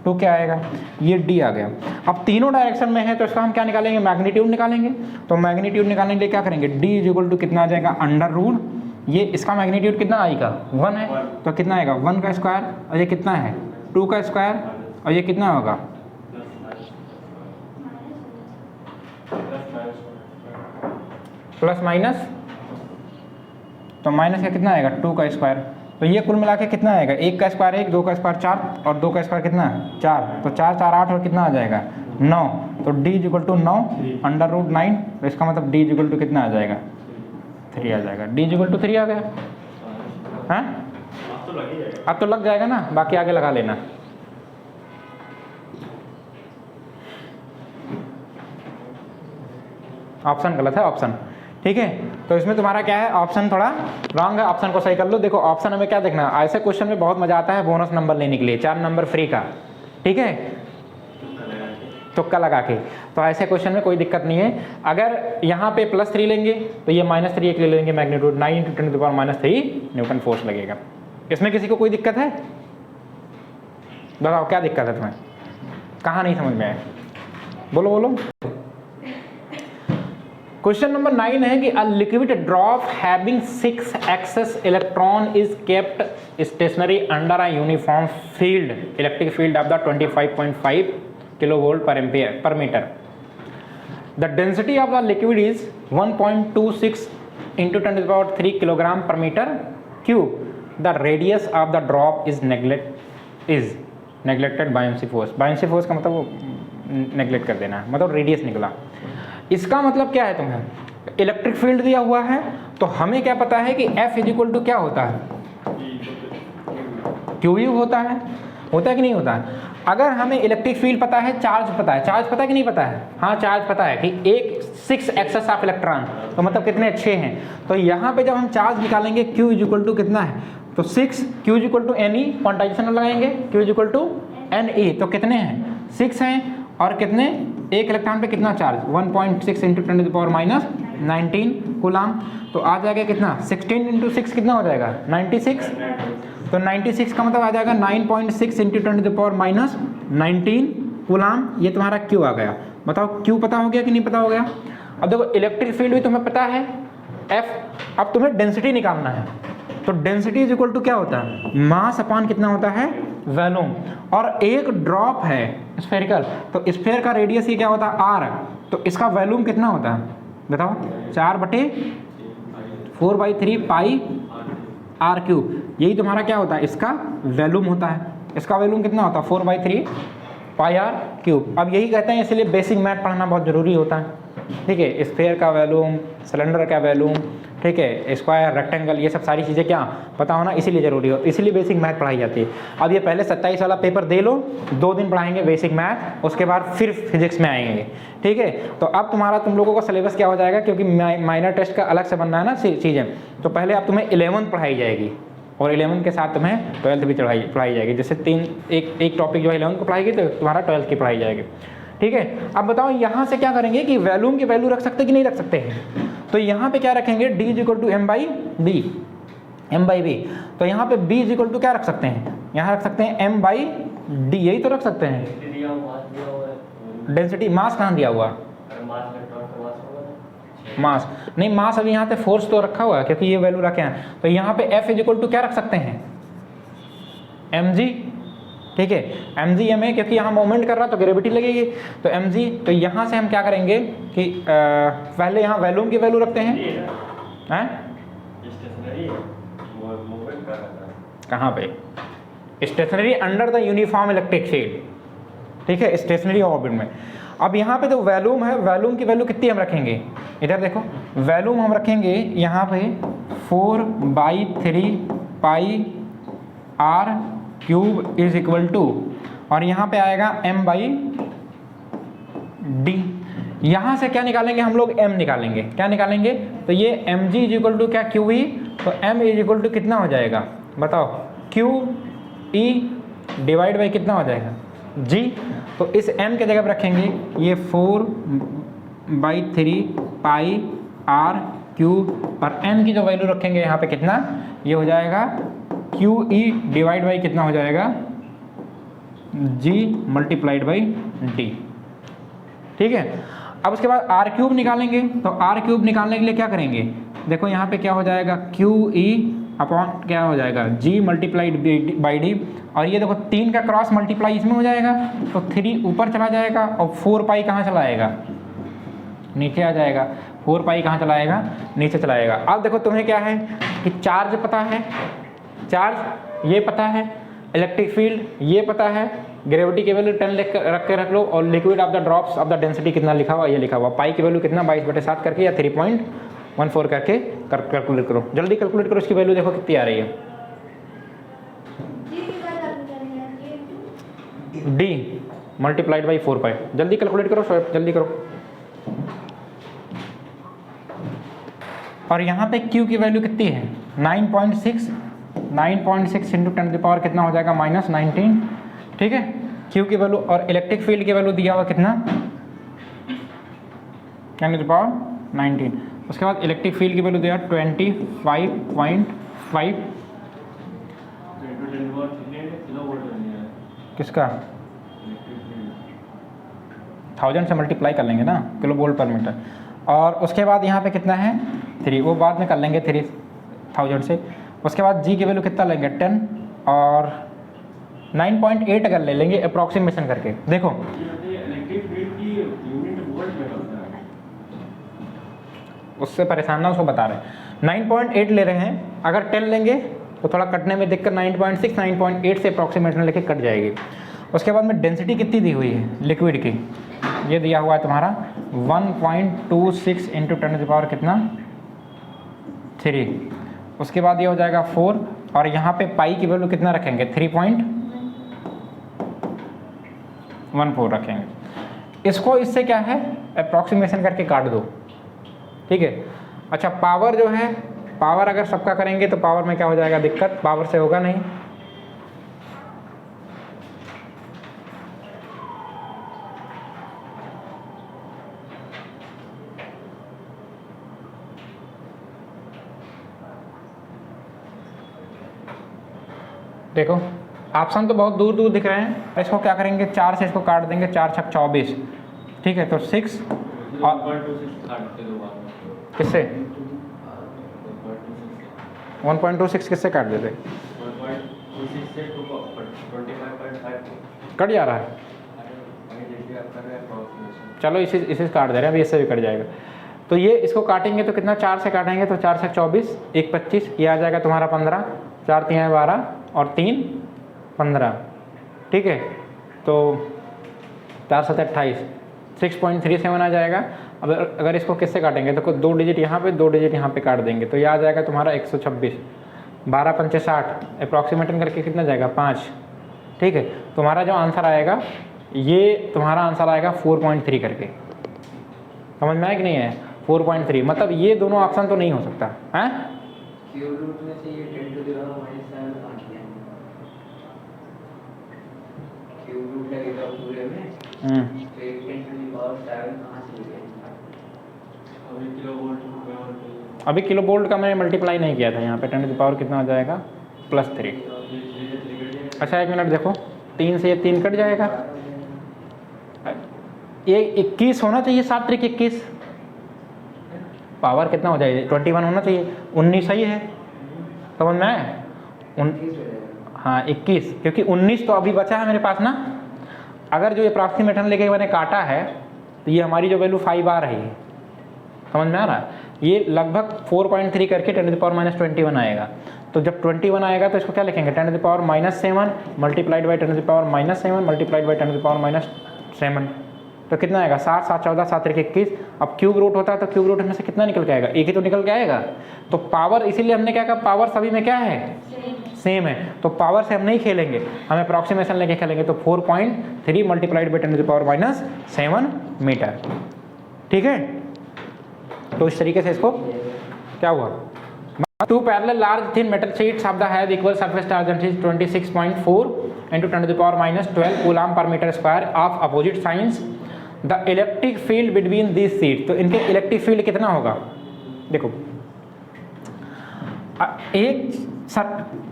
A: 2 क्या आएगा? ये d आ गया। अब तीनों डायरेक्शन में है तो इसका हम क्या निकालेंगे? मैग्नीट्यूड निकालेंगे। तो मैग्नीट्यूड निकालने के लिए क्या करेंगे? d इज इक्वल टू कितना आ जाएगा? अंडर रूट, ये इसका मैग्नीट्यूड कितना I का? 1 है, तो कितना आएगा? 1 का स्क्वायर, और ये कितना है? 2 का स्क्वायर, और ये कितना होगा? प्लस माइनस, तो माइनस का कितना आएगा? 2 का स्क्वायर। तो ये कुल मिला के कितना आएगा? 1 का स्क्वायर 1, 2 का स्क्वायर 4 और 2 का स्क्वायर कितना? 4। तो 4 4 8 और कितना आ जाएगा? 9। तो d is equal to 9 under root 9। तो इसका मतलब d इज इक्वल टू कितना आ जाएगा? 3 आ जाएगा, d इक्वल टू 3 आ गया। हाँ
C: अब तो लग ही जाएगा।
A: अब तो लग जाएगा ना, बाकी आगे लगा लेना। ऑप्शन गलत है, ऑप्शन ठीक है। तो इसमें तुम्हारा क्या है, ऑप्शन थोड़ा रॉन्ग है, ऑप्शन को सही कर लो। देखो ऑप्शन हमें क्या देखना है, ऐसे क्वेश्चन में बहुत मजा आता है बोनस नंबर लेने के लिए, 4 नंबर फ्री का, ठीक है, तुक्का लगा के। तो ऐसे क्वेश्चन में कोई दिक्कत नहीं है। अगर यहाँ पे +3 लेंगे तो ये -3 एक ले लेंगे, मैग्नीट्यूड 9 × 10⁻³ न्यूटन फोर्स लगेगा। इसमें किसी को कोई दिक्कत है? बताओ क्या दिक्कत है तुम्हें, कहाँ नहीं समझ में आया, बोलो बोलो। क्वेश्चन नंबर 9 है कि a liquid drop having 6 excess electron is kept stationary under a uniform field, electric field of the 25.5 kilovolt per metre. The density of the liquid is 1.26 × 10⁻³ kilogram per metre cube. The radius of the drop is neglected buoyancy force. Buoyancy force का मतलब वो neglect कर देना है, मतलब radius निकला। इसका मतलब क्या है, तुम्हें इलेक्ट्रिक फील्ड दिया हुआ है तो हमें क्या पता है कि F इक्वल टू क्या होता है, QU होता है कि नहीं होता है। अगर हमें इलेक्ट्रिक फील्ड पता है, चार्ज पता है, चार्ज पता है कि नहीं पता है, हाँ चार्ज पता है कि एक 6 एक्सेस ऑफ इलेक्ट्रॉन, तो मतलब कितने 6 हैं। तो यहाँ पे जब हम चार्ज निकालेंगे Q इक्वल टू कितना है, तो 6, Q equal to NE, quantization लगाएंगे, Q इक्वल टू NE, तो कितने हैं 6 हैं, और कितने एक इलेक्ट्रॉन पे कितना चार्ज 1.6 × 10⁻19 कूलाम। तो आ जाएगा कितना 16 × 6 कितना हो जाएगा 96। तो 96 का मतलब आ जाएगा 9.6 × 10⁻19 कूलाम। ये तुम्हारा Q आ गया। बताओ Q पता हो गया कि नहीं पता हो गया। अब देखो इलेक्ट्रिक फील्ड भी तुम्हें पता है F। अब तुम्हें डेंसिटी निकालना है, तो डेंसिटी इज इक्वल टू क्या होता है, मास अपॉन कितना होता है वॉल्यूम। और एक ड्रॉप है स्फेरिकल, तो स्फेयर का रेडियस ये क्या होता है R, तो इसका वॉल्यूम कितना होता है बताओ 4/4/3 पाई r³। यही तुम्हारा क्या होता है, इसका वॉल्यूम होता है। इसका वॉल्यूम कितना होता है 4/3 पाई r³। अब यही कहते हैं इसलिए बेसिक मैथ पढ़ना बहुत ज़रूरी होता है, ठीक है। स्फेयर का वॉल्यूम, सिलेंडर का वॉल्यूम, ठीक है, स्क्वायर, रेक्टेंगल, ये सब सारी चीज़ें क्या पता होना इसीलिए ज़रूरी हो, इसीलिए बेसिक मैथ पढ़ाई जाती है। अब ये पहले 27 वाला पेपर दे लो, 2 दिन पढ़ाएंगे बेसिक मैथ, उसके बाद फिर फिजिक्स में आएंगे, ठीक है। तो अब तुम्हारा तुम लोगों का सिलेबस क्या हो जाएगा, क्योंकि माइनर टेस्ट का अलग से बनना है ना चीज़ें, तो पहले अब तुम्हें 11th पढ़ाई जाएगी, और 11th के साथ तुम्हें 12th भी पढ़ाई जाएगी। जैसे एक टॉपिक जो है 11th को पढ़ाएगी तो तुम्हारा 12th की पढ़ाई जाएगी, ठीक है। अब बताओ यहाँ से क्या करेंगे कि वॉल्यूम की वैल्यू रख सकते कि नहीं रख सकते हैं। तो यहाँ पे क्या रखेंगे, D is equal to m/b, m/b। तो यहाँ पे B इज इक्वल टू क्या रख सकते हैं, यहाँ रख सकते हैं m/d, यही तो रख सकते हैं। डेंसिटी, मास कहाँ दिया हुआ, मास नहीं, मास अभी यहाँ पे फोर्स तो रखा हुआ है क्योंकि ये वैल्यू रखे हैं। तो यहाँ पे F इज इक्वल टू क्या रख सकते हैं mg, ठीक है, mg m है क्योंकि यहाँ मोमेंट कर रहा तो ग्रेविटी लगेगी, तो mg। तो यहाँ से हम क्या करेंगे कि पहले यहाँ वॉल्यूम की वैल्यू रखते हैं, कहाँ पे, stationary under the uniform electric field, ठीक है, स्टेशनरी ऑर्बिट में। अब यहाँ पे तो वॉल्यूम है, वॉल्यूम की वैल्यू कितनी हम रखेंगे, इधर देखो वॉल्यूम हम रखेंगे यहाँ पे 4/3 पाई r³ इज इक्वल टू, और यहाँ पे आएगा m/d। यहाँ से क्या निकालेंगे हम लोग, m निकालेंगे, क्या निकालेंगे, तो ये mg इज इक्वल टू क्या QE, तो m इज इक्वल टू कितना हो जाएगा बताओ QE डिवाइड बाई कितना हो जाएगा g। तो इस m के जगह पर रखेंगे ये 4/3 पाई r³ पर m की जो वैल्यू रखेंगे यहाँ पे कितना, ये हो जाएगा QE डिवाइड बाई कितना हो जाएगा g मल्टीप्लाइड बाई d, ठीक है। अब उसके बाद r³ निकालेंगे, तो r³ निकालने के लिए क्या करेंगे, देखो यहाँ पे क्या हो जाएगा QE अपॉन क्या हो जाएगा g मल्टीप्लाइड बाई d, और ये देखो 3 का क्रॉस मल्टीप्लाई इसमें हो जाएगा, तो 3 ऊपर चला जाएगा और 4 पाई कहाँ चला आएगा, नीचे आ जाएगा। 4 पाई कहाँ चला आएगा, नीचे चला आएगा। अब देखो तुम्हें क्या है कि चार्ज पता है, चार्ज ये पता है, इलेक्ट्रिक फील्ड ये पता है, ग्रेविटी की वैल्यू 10 रख लो, और liquid of the drops of the density कितना लिखा हुआ, ये लिखा हुआ, पाई की वैल्यू कितना 22/7 करके या 3.14 करके कैलकुलेट करो, जल्दी कैलकुलेट करो, इसकी वैल्यू देखो कितनी आ रही है। डी मल्टीप्लाइड बाई 4 पाई, जल्दी कैलकुलेट करो शोएब, जल्दी करो। और यहाँ पे Q की वैल्यू कितनी है 9.6, 9.6 इंटू 10 की पावर कितना हो जाएगा -19, ठीक है। Q की वैल्यू और इलेक्ट्रिक फील्ड की वैल्यू दिया हुआ कितना 10 की पावर 19। उसके बाद इलेक्ट्रिक फील्ड की वैल्यू दिया 25.5 किसका 1000 से मल्टीप्लाई कर लेंगे ना, किलो वोल्ट पर मीटर। और उसके बाद यहाँ पे कितना है 3, वो बाद में कर लेंगे 3000 से। उसके बाद जी की वैल्यू कितना लेंगे 10 और 9.8 अगर ले लेंगे अप्रॉक्सीमेशन करके। देखो उससे परेशान ना, उसको बता रहे हैं 9.8 ले रहे हैं, अगर 10 लेंगे तो थोड़ा कटने में दिक्कत 9.6 9.8 से अप्रॉक्सीमेशन लेके कट जाएगी। उसके बाद में डेंसिटी कितनी दी हुई है लिक्विड की, ये दिया हुआ है तुम्हारा 1.26 इंटू 10 की पावर कितना 3। उसके बाद ये हो जाएगा 4 और यहाँ पे पाई की वैल्यू कितना रखेंगे 3.14 रखेंगे। इसको इससे क्या है अप्रॉक्सीमेशन करके काट दो, ठीक है। अच्छा पावर जो है, पावर अगर सबका करेंगे तो पावर में क्या हो जाएगा दिक्कत, पावर से होगा नहीं। देखो ऑप्शन तो बहुत दूर दूर दिख रहे हैं, इसको क्या करेंगे 4 से इसको काट देंगे, 4 छक 24, ठीक है। तो 6 और किससे 1.26 किससे काट देते, कट जा रहा है। चलो इसे काट दे रहे हैं, अभी इससे भी कट जाएगा। तो ये इसको काटेंगे तो कितना 4 से काटेंगे तो 4 छक 24, 1 25, ये आ जाएगा तुम्हारा 15, 4 3 12 और 3 15, ठीक है। तो 4 7 28, 6.37 आ जाएगा। अब अगर इसको किससे काटेंगे तो 2 डिजिट यहाँ पे 2 डिजिट यहाँ पे काट देंगे तो ये आ जाएगा तुम्हारा 126, 12 पंचे 60, अप्रॉक्सीमेटन करके कितना जाएगा 5, ठीक है। तुम्हारा जो आंसर आएगा ये तुम्हारा आंसर आएगा 4.3 करके, समझ में आया कि नहीं है 4.3, मतलब ये दोनों ऑप्शन तो नहीं हो सकता है।
B: क्यूब रूट में से ये 10 टू द पावर -7 काट दिया, क्यूब रूट लगेगा पूरे में तो ये 10 टू द पावर 7 कहाँ से लिया,
A: अभी किलो वोल्ट का मैंने मल्टीप्लाई नहीं किया था, यहाँ पे 10 की पावर कितना हो जाएगा +3। अच्छा 1 मिनट देखो, 3 से ये 3 कट जाएगा, ये 21 होना चाहिए, 7 3 21, पावर कितना हो जाएगा 21 होना चाहिए, 19 सही है, समझ में आया। हाँ 21, क्योंकि 19 तो अभी बचा है मेरे पास ना। अगर जो अप्रॉक्सीमेटन लेके मैंने काटा है तो ये हमारी जो वैल्यू 5 आ रही है, समझ में आ रहा है। ये लगभग 4.3 करके 10 की पावर -21 आएगा। तो जब 21 आएगा तो इसको क्या लिखेंगे 10 की पावर -7 मल्टीप्लाइड बाई 10 की पावर -7 मल्टीप्लाइड बाई 10 की पावर -7, तो कितना आएगा 7 7 14 7 1 21। अब क्यूब रूट होता है तो क्यूब रूट में से कितना निकल के आएगा, एक ही तो निकल के आएगा। तो पावर इसीलिए हमने क्या कहा, पावर सभी में क्या है सेम है, तो पावर से हम नहीं खेलेंगे, हम अप्रॉक्सीमेशन लेके खेलेंगे। तो 4.3 मल्टीप्लाइड बाई 10 की पावर -7 मीटर, ठीक है। तो इस तरीके से इसको क्या हुआ, 2 parallel large thin metal sheets of the have equal surface charge density 26.4 into 10 to the power -12 coulomb per metre square of opposite signs. The electric field between this sheet, तो इनके इलेक्ट्रिक फील्ड कितना होगा, देखो एक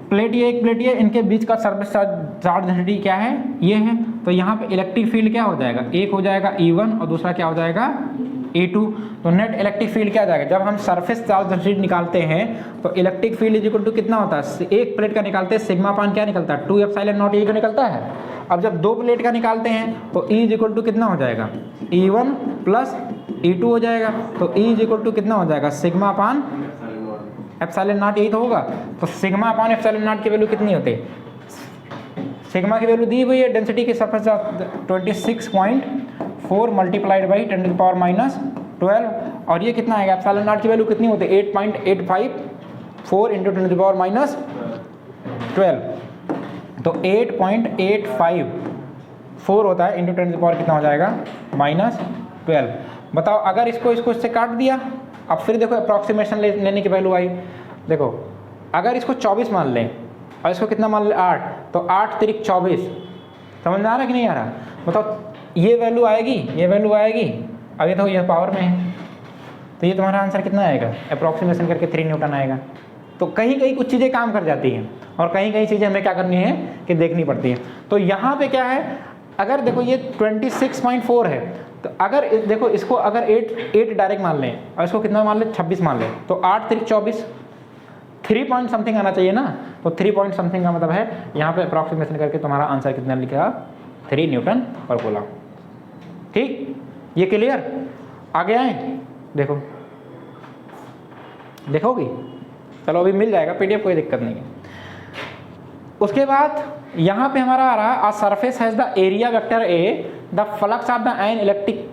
A: plate ये एक plate ये, इनके बीच का सरफेस चार्ज डेंसिटी क्या है ये है। तो यहाँ पे इलेक्ट्रिक फील्ड क्या हो जाएगा, एक हो जाएगा E1 और दूसरा क्या हो जाएगा E2। तो नेट इलेक्ट्रिक फील्ड क्या आ जाएगा, जब हम सरफेस चार्ज डेंसिटी निकालते हैं तो electric field is equal to कितना होता है, एक प्लेट का निकालते हैं सिग्मा पान क्या निकलता है 2 एप्सिलॉन नॉट E का निकलता है। अब जब 2 प्लेट का निकालते हैं तो E इज इक्वल टू कितना हो जाएगा E1 प्लस E2 हो जाएगा। तो E इज इक्वल टू कितना हो जाएगा सिग्मा पान एप्सिलॉन नॉट, यही तो होगा। तो सिग्मा पान एप्सिलॉन नॉट की वैल्यू कितनी होती है, सिग्मा की वैल्यू दी हुई है डेंसिटी की सरफेस 26.4 मल्टीप्लाइड बाई 10 की पावर -12 और ये कितना आएगा, एप्सिलॉन नॉट की वैल्यू कितनी होती है 8.854 into 10 to the power minus 12, तो 8.854 होता है इंटू 10 टू द पावर कितना हो जाएगा माइनस 12। बताओ अगर इसको इससे काट दिया, अब फिर देखो अप्रॉक्सीमेशन लेने की वैल्यू आई, देखो अगर इसको 24 मान लें और इसको कितना मान लें 8, तो 8 तिरिक 24, समझ में आ रहा है कि नहीं आ रहा? बताओ ये वैल्यू आएगी, ये वैल्यू आएगी, अब ये तो ये पावर में है, तो ये तुम्हारा आंसर कितना आएगा, अप्रॉक्सीमेशन करके 3 न्यूटन आएगा। तो कहीं कहीं कुछ चीज़ें काम कर जाती हैं और कहीं कहीं चीज़ें हमें क्या करनी है कि देखनी पड़ती हैं। तो यहाँ पे क्या है, अगर देखो ये 26.4 है, तो अगर देखो इसको अगर 8 डायरेक्ट मान लें और इसको कितना मान लें 26 मान लें, तो 8 तिरिक 24, 3 पॉइंट समथिंग आना चाहिए ना, तो 3 पॉइंट समथिंग का मतलब है यहाँ पे अप्रॉक्सीमेशन करके तुम्हारा आंसर कितना लिखा 3 न्यूटन पर कूलम। ठीक, ये क्लियर? आगे आए, देखो देखोगी, चलो अभी मिल जाएगा पीडीएफ, कोई दिक्कत नहीं है। उसके बाद यहाँ पे हमारा आ रहा है, a surface has the area vector A, the flux of the an electric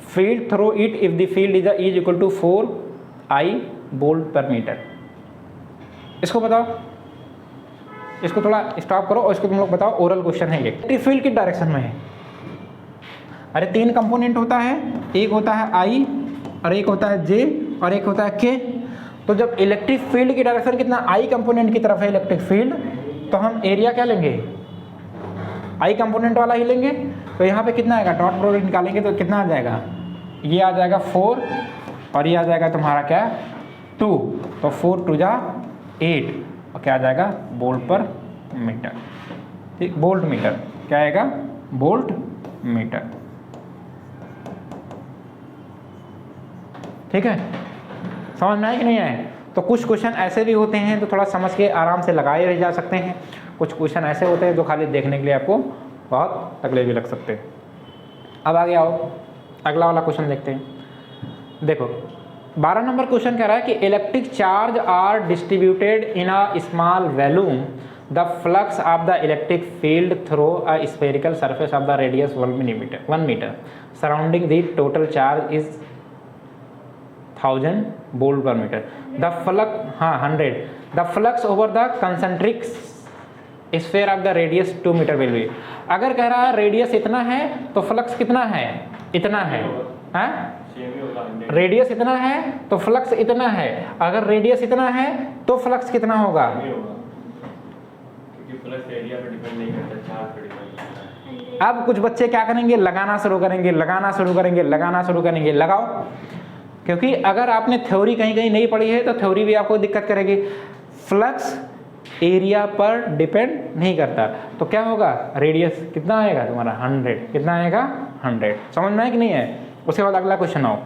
A: field through it if the field is equal to 4I volt per metre. इसको बताओ, इसको थोड़ा स्टॉप करो और इसको तुम लोग बताओ, ओरल क्वेश्चन है ये। इलेक्ट्रिक फील्ड किस डायरेक्शन में है? अरे 3 कंपोनेंट होता है, एक होता है I और एक होता है J और एक होता है K। तो जब इलेक्ट्रिक फील्ड की डायरेक्शन कितना I कंपोनेंट की तरफ है इलेक्ट्रिक फील्ड, तो हम एरिया क्या लेंगे, I कंपोनेंट वाला ही लेंगे। तो यहाँ पे कितना आएगा, डॉट प्रोडक्ट निकालेंगे तो कितना आ जाएगा, ये आ जाएगा 4 और ये आ जाएगा तुम्हारा क्या 2, तो 4 2 जा 8 और क्या आ जाएगा वोल्ट पर मीटर। ठीक, वोल्ट मीटर क्या आएगा, वोल्ट मीटर। ठीक है, समझ में आए कि नहीं आए? तो कुछ क्वेश्चन ऐसे भी होते हैं तो थोड़ा समझ के आराम से लगाए रह जा सकते हैं, कुछ क्वेश्चन ऐसे होते हैं जो खाली देखने के लिए आपको बहुत तकलीफ भी लग सकते हैं। अब आगे आओ, अगला वाला क्वेश्चन देखते हैं। देखो 12 नंबर क्वेश्चन कह रहा है कि electric charge are distributed in a small volume, the flux of the electric field through a spherical surface of the radius 1 metre surrounding the total charge is 1000 volt per metre. The flux 100, the flux over the concentric sphere of the radius 2 metre will be. अगर कह रहा है radius इतना है तो flux कितना है, इतना है, रेडियस इतना है तो फ्लक्स इतना है, अगर रेडियस इतना है तो फ्लक्स कितना होगा,
C: क्योंकि फ्लक्स एरिया पे डिपेंड नहीं करता, चार्ज पे डिपेंड करता है।
A: अब कुछ बच्चे क्या करेंगे, लगाना शुरू करेंगे, लगाना शुरू करेंगे, लगाना शुरू करेंगे। लगाओ, क्योंकि अगर आपने थ्योरी कहीं कहीं नहीं पढ़ी है तो थ्योरी भी आपको दिक्कत करेगी। फ्लक्स एरिया पर डिपेंड नहीं करता, तो क्या होगा, रेडियस कितना आएगा तुम्हारा 100, कितना आएगा 100। समझ में है कि नहीं है? उसके बाद अगला क्वेश्चन आओ,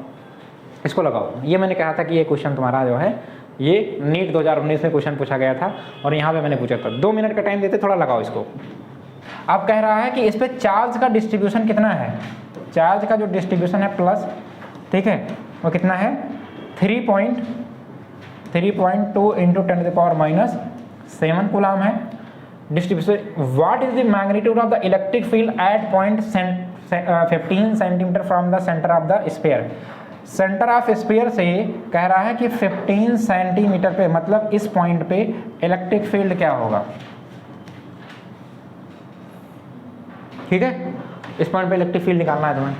A: इसको लगाओ। ये मैंने कहा था कि ये क्वेश्चन तुम्हारा जो है ये नीट 2019 में क्वेश्चन पूछा गया था और यहाँ पे मैंने पूछा था। 2 मिनट का टाइम देते, थोड़ा लगाओ इसको। अब कह रहा है कि इस पर चार्ज का डिस्ट्रीब्यूशन कितना है, चार्ज का जो डिस्ट्रीब्यूशन है प्लस, ठीक है, वो कितना है 3.2 into 10 to the power minus 7 coulomb है। Distribution, what is the magnitude of the electric field at point 15 centimetre from the centre of the sphere. Centre of sphere से कह रहा है कि 15 सेंटीमीटर पे, मतलब इस पॉइंट पे इलेक्ट्रिक फील्ड क्या होगा। ठीक है, इस पॉइंट पे इलेक्ट्रिक फील्ड निकालना है तुम्हें।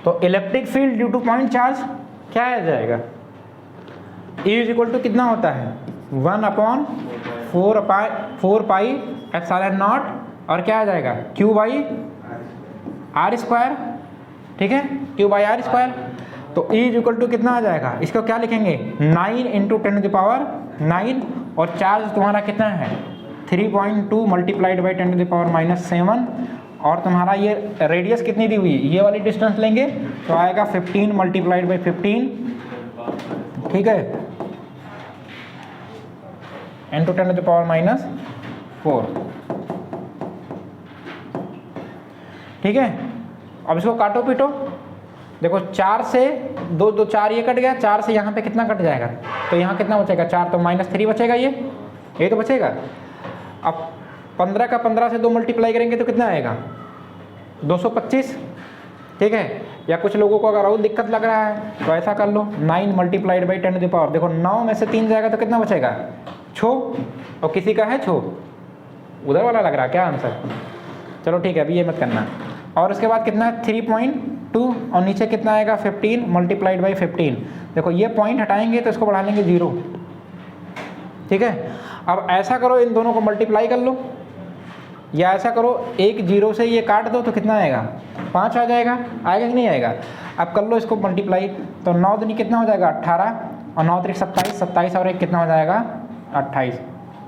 A: तो electric field due two point charge क्या आ जाएगा, E इज इक्वल टू कितना होता है 1/4 पाई एप्सिलॉन नॉट और क्या आ जाएगा Q/r²। ठीक है, Q/r²। तो E इज इक्वल टू कितना आ जाएगा, इसको क्या लिखेंगे 9 इंटू 10 टू द पावर 9 और चार्ज तुम्हारा कितना है 3.2 multiplied by 10 to the power minus 7 और तुम्हारा ये रेडियस कितनी दी हुई, ये वाली डिस्टेंस लेंगे तो आएगा 15 मल्टीप्लाइड बाई 15, ठीक है, into 10 to the power minus 4। ठीक है, अब इसको काटो पीटो, देखो 4 से 2 4 ये कट गया, 4 से यहाँ पे कितना कट जाएगा, तो यहाँ कितना बचेगा 4, तो -3 बचेगा, ये तो बचेगा। अब 15 का 15 से 2 मल्टीप्लाई करेंगे तो कितना आएगा 225, ठीक है। या कुछ लोगों को अगर और दिक्कत लग रहा है तो ऐसा कर लो, 9 multiplied by 10 to the power, देखो 9 में से 3 जाएगा तो कितना बचेगा, 6, और किसी का है 6, उधर वाला लग रहा है क्या आंसर, चलो ठीक है, अभी ये मत करना। और उसके बाद कितना है 3.2, और नीचे कितना आएगा 15 मल्टीप्लाइड बाई 15, देखो ये पॉइंट हटाएंगे तो इसको बढ़ा लेंगे 0, ठीक है। अब ऐसा करो, इन दोनों को मल्टीप्लाई कर लो, या ऐसा करो एक 0 से ये काट दो तो कितना आएगा 5 आ जाएगा, आएगा कि नहीं आएगा। अब कर लो इसको मल्टीप्लाई, तो 9 दूनी कितना हो जाएगा 18, और 9 त्रिक 27, 27 और 1 कितना हो जाएगा 28,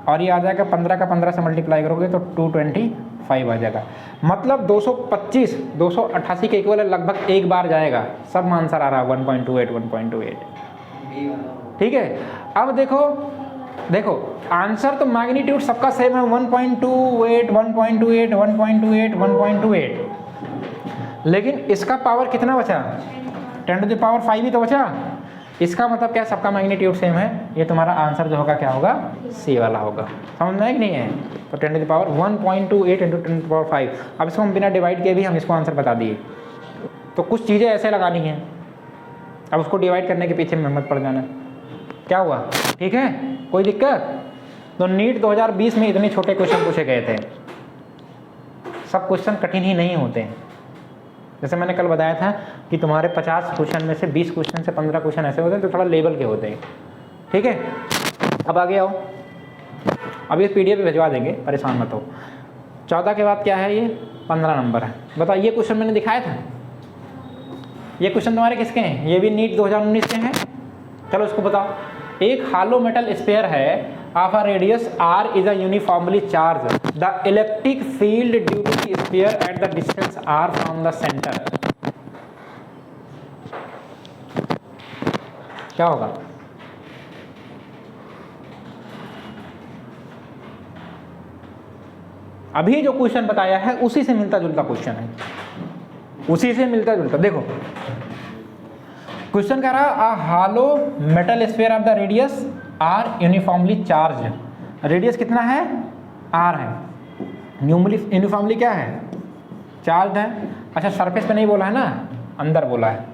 A: और ये आ जाएगा 15 का 15 से मल्टीप्लाई करोगे तो 225 आ जाएगा। मतलब 225 288 के इक्वल लगभग एक बार जाएगा, सब में आंसर आ रहा है 1.28 ठीक है। अब देखो आंसर तो मैग्नीट्यूड सबका सेम है 1.28 1.28 1.28 1.28, लेकिन इसका पावर कितना बचा 10 टू द पावर 5 ही तो बचा। इसका मतलब क्या, सबका मैग्नीट्यूड सेम है, ये तुम्हारा आंसर जो होगा क्या होगा, सी वाला होगा। समझ में है कि नहीं है। तो 10 to the power 1.28 into 10 to the power 5, अब इसको हम बिना डिवाइड किए भी हम इसको आंसर बता दिए। तो कुछ चीज़ें ऐसे लगानी हैं, अब उसको डिवाइड करने के पीछे मेहनत पड़ जाना। क्या हुआ, ठीक है, कोई दिक्कत। तो नीट 2020 में इतने छोटे क्वेश्चन पूछे गए थे, सब क्वेश्चन कठिन ही नहीं होते हैं। जैसे मैंने कल बताया था कि तुम्हारे 50 क्वेश्चन में से 20 क्वेश्चन से 15 क्वेश्चन ऐसे होते हैं तो थोड़ा लेवल के होते हैं, ठीक है। अब आगे आओ, अब ये PDF पे भिजवा देंगे, परेशान मत हो। 14 के बाद क्या है, ये 15 नंबर है। बताओ ये क्वेश्चन मैंने दिखाया था, ये क्वेश्चन तुम्हारे किसके हैं, ये भी नीट 2019 के हैं। चलो इसको बताओ, एक हालो मेटल स्फीयर है of a radius r is a uniformly charged, the electric field due to the sphere at the distance r from the center, क्या होगा। अभी जो क्वेश्चन बताया है उसी से मिलता जुलता क्वेश्चन है, उसी से मिलता जुलता। देखो क्वेश्चन कह रहा है a hollow metal sphere of the radius r uniformly charge, radius कितना है r है, यूनिफॉर्मली क्या है चार्ज है। अच्छा सरफेस पे नहीं बोला है ना, अंदर बोला है,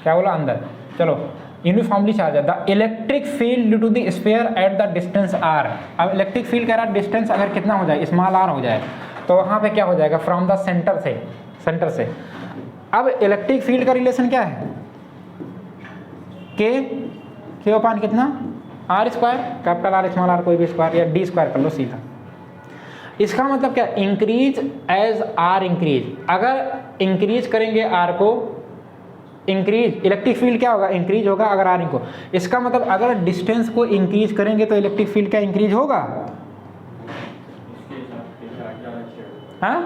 A: क्या बोला अंदर। चलो यूनिफॉर्मली चार्ज है, the electric field due to the sphere at the distance r। अब इलेक्ट्रिक फील्ड कह रहा है डिस्टेंस अगर कितना हो जाए, स्मॉल r हो जाए, तो वहाँ पे क्या हो जाएगा फ्रॉम द सेंटर से। अब इलेक्ट्रिक फील्ड का रिलेशन क्या है, के अपान कितना r square, capital R small r कोई भी स्क्वायर, या d स्क्वायर कर लो सीधा। इसका मतलब क्या, इंक्रीज एज r इंक्रीज, अगर इंक्रीज करेंगे r को, इंक्रीज इलेक्ट्रिक फील्ड क्या होगा इंक्रीज होगा अगर r को। इसका मतलब अगर डिस्टेंस को इंक्रीज करेंगे तो इलेक्ट्रिक फील्ड क्या इंक्रीज होगा। हाँ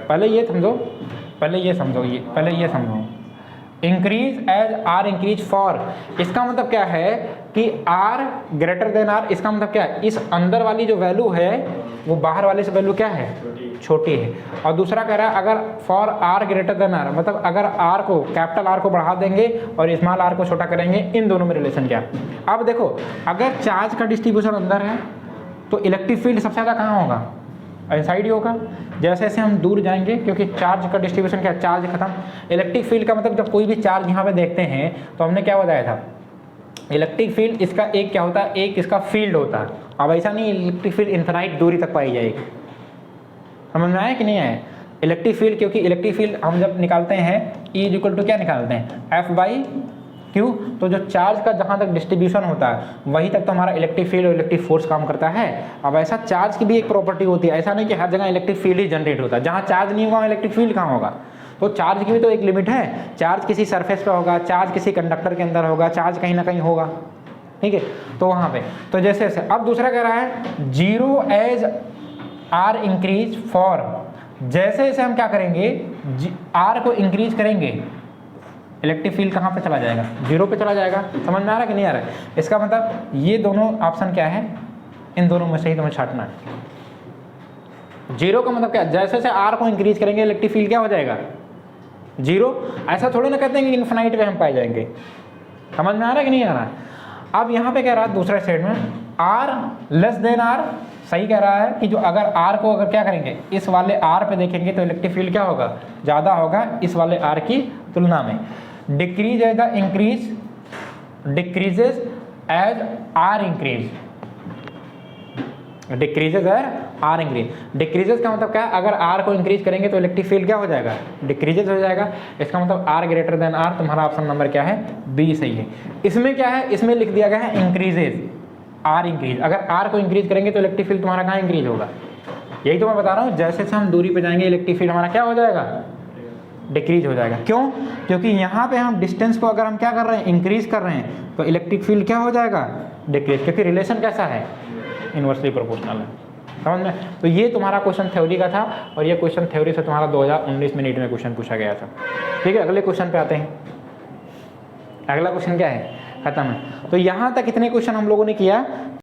A: पहले ये समझो, increase as r increase for, इसका मतलब क्या है कि r ग्रेटर देन r, इसका मतलब क्या है, इस अंदर वाली जो वैल्यू है वो बाहर वाले से वैल्यू क्या है छोटी है। और दूसरा कह रहा है अगर for r greater than r, मतलब अगर r को कैपिटल R को बढ़ा देंगे और स्मॉल r को छोटा करेंगे, इन दोनों में रिलेशन क्या। अब देखो अगर चार्ज का डिस्ट्रीब्यूशन अंदर है तो इलेक्ट्रिक फील्ड सबसे ज़्यादा कहाँ होगा, इनसाइड ही होगा। जैसे जैसे हम दूर जाएंगे, क्योंकि चार्ज का डिस्ट्रीब्यूशन क्या, चार्ज खत्म। इलेक्ट्रिक फील्ड का मतलब जब कोई भी चार्ज यहाँ पे देखते हैं तो हमने क्या बताया था, इलेक्ट्रिक फील्ड इसका एक क्या होता है, एक इसका फील्ड होता है। अब ऐसा नहीं इलेक्ट्रिक फील्ड इनफाइनाइट दूरी तक पाई जाएगी, समझ में आया कि नहीं आया। इलेक्ट्रिक फील्ड, क्योंकि इलेक्ट्रिक फील्ड हम जब निकालते हैं E इक्वल टू क्या निकालते हैं, F/Q, तो जो चार्ज का जहाँ तक डिस्ट्रीब्यूशन होता है वहीं तक तो हमारा इलेक्ट्रिक फील्ड और इलेक्ट्रिक फोर्स काम करता है। अब ऐसा चार्ज की भी एक प्रॉपर्टी होती है, ऐसा नहीं कि हर जगह इलेक्ट्रिक फील्ड ही जनरेट होता है, जहाँ चार्ज नहीं होगा इलेक्ट्रिक फील्ड कहाँ होगा। तो चार्ज की भी तो एक लिमिट है, चार्ज किसी सरफेस पे होगा, चार्ज किसी कंडक्टर के अंदर होगा, चार्ज कहीं ना कहीं होगा, ठीक है। तो वहाँ पे तो जैसे जैसे अब दूसरा कह रहा है 0 एज r इंक्रीज फॉर, जैसे जैसे हम क्या करेंगे r को इंक्रीज करेंगे इलेक्ट्रिक फील्ड कहाँ पे चला जाएगा, 0 पे चला जाएगा। समझ में आ रहा है कि नहीं आ रहा है। इसका मतलब ये दोनों ऑप्शन क्या है, इन दोनों में से ही तुम्हें छांटना है। 0 का मतलब क्या, जैसे जैसे r को इंक्रीज करेंगे इलेक्ट्रिक फील्ड क्या हो जाएगा 0। ऐसा थोड़ी ना कहते हैं कि इन्फिनाइट पे हम पाए जाएंगे। समझ में आ रहा है कि नहीं आ रहा है। अब यहाँ पे कह रहा है दूसरे साइड में r लेस देन r सही कह रहा है कि जो अगर आर को अगर क्या करेंगे, इस वाले आर पे देखेंगे तो इलेक्ट्रिक फील्ड क्या होगा, ज़्यादा होगा इस वाले आर की तुलना में। Decrease as the increase, decreases as R increase, decreases as R increase. Decreases का मतलब क्या है, अगर आर को इंक्रीज करेंगे तो इलेक्ट्रिक फील्ड क्या हो जाएगा, डिक्रीजेज हो जाएगा। इसका मतलब आर ग्रेटर देन आर, तुम्हारा ऑप्शन नंबर क्या है, बी सही है। इसमें क्या है, इसमें लिख दिया गया है इंक्रीजेज, आर इंक्रीज। अगर आर को इंक्रीज करेंगे तो इलेक्ट्रिक फील्ड तुम्हारा कहाँ इंक्रीज होगा, यही तो मैं बता रहा हूँ। जैसे से हम दूरी पे जाएंगे इलेक्ट्रिक फील्ड हमारा क्या हो जाएगा, डिक्रीज हो जाएगा। क्यों, क्योंकि यहाँ पे हम डिस्टेंस को अगर हम क्या कर रहे हैं, इंक्रीज कर रहे हैं, तो इलेक्ट्रिक फील्ड क्या हो जाएगा, डिक्रीज, क्योंकि रिलेशन कैसा है, इन्वर्सली प्रोपोर्शनल है। समझ में। तो ये तुम्हारा क्वेश्चन थ्योरी का था, और ये क्वेश्चन थ्योरी से तुम्हारा 2019 में नीट में क्वेश्चन पूछा गया था। ठीक है, अगले क्वेश्चन पे आते हैं। अगला क्वेश्चन क्या है, खत्म है। तो यहाँ तक इतने क्वेश्चन हम लोगों ने किया।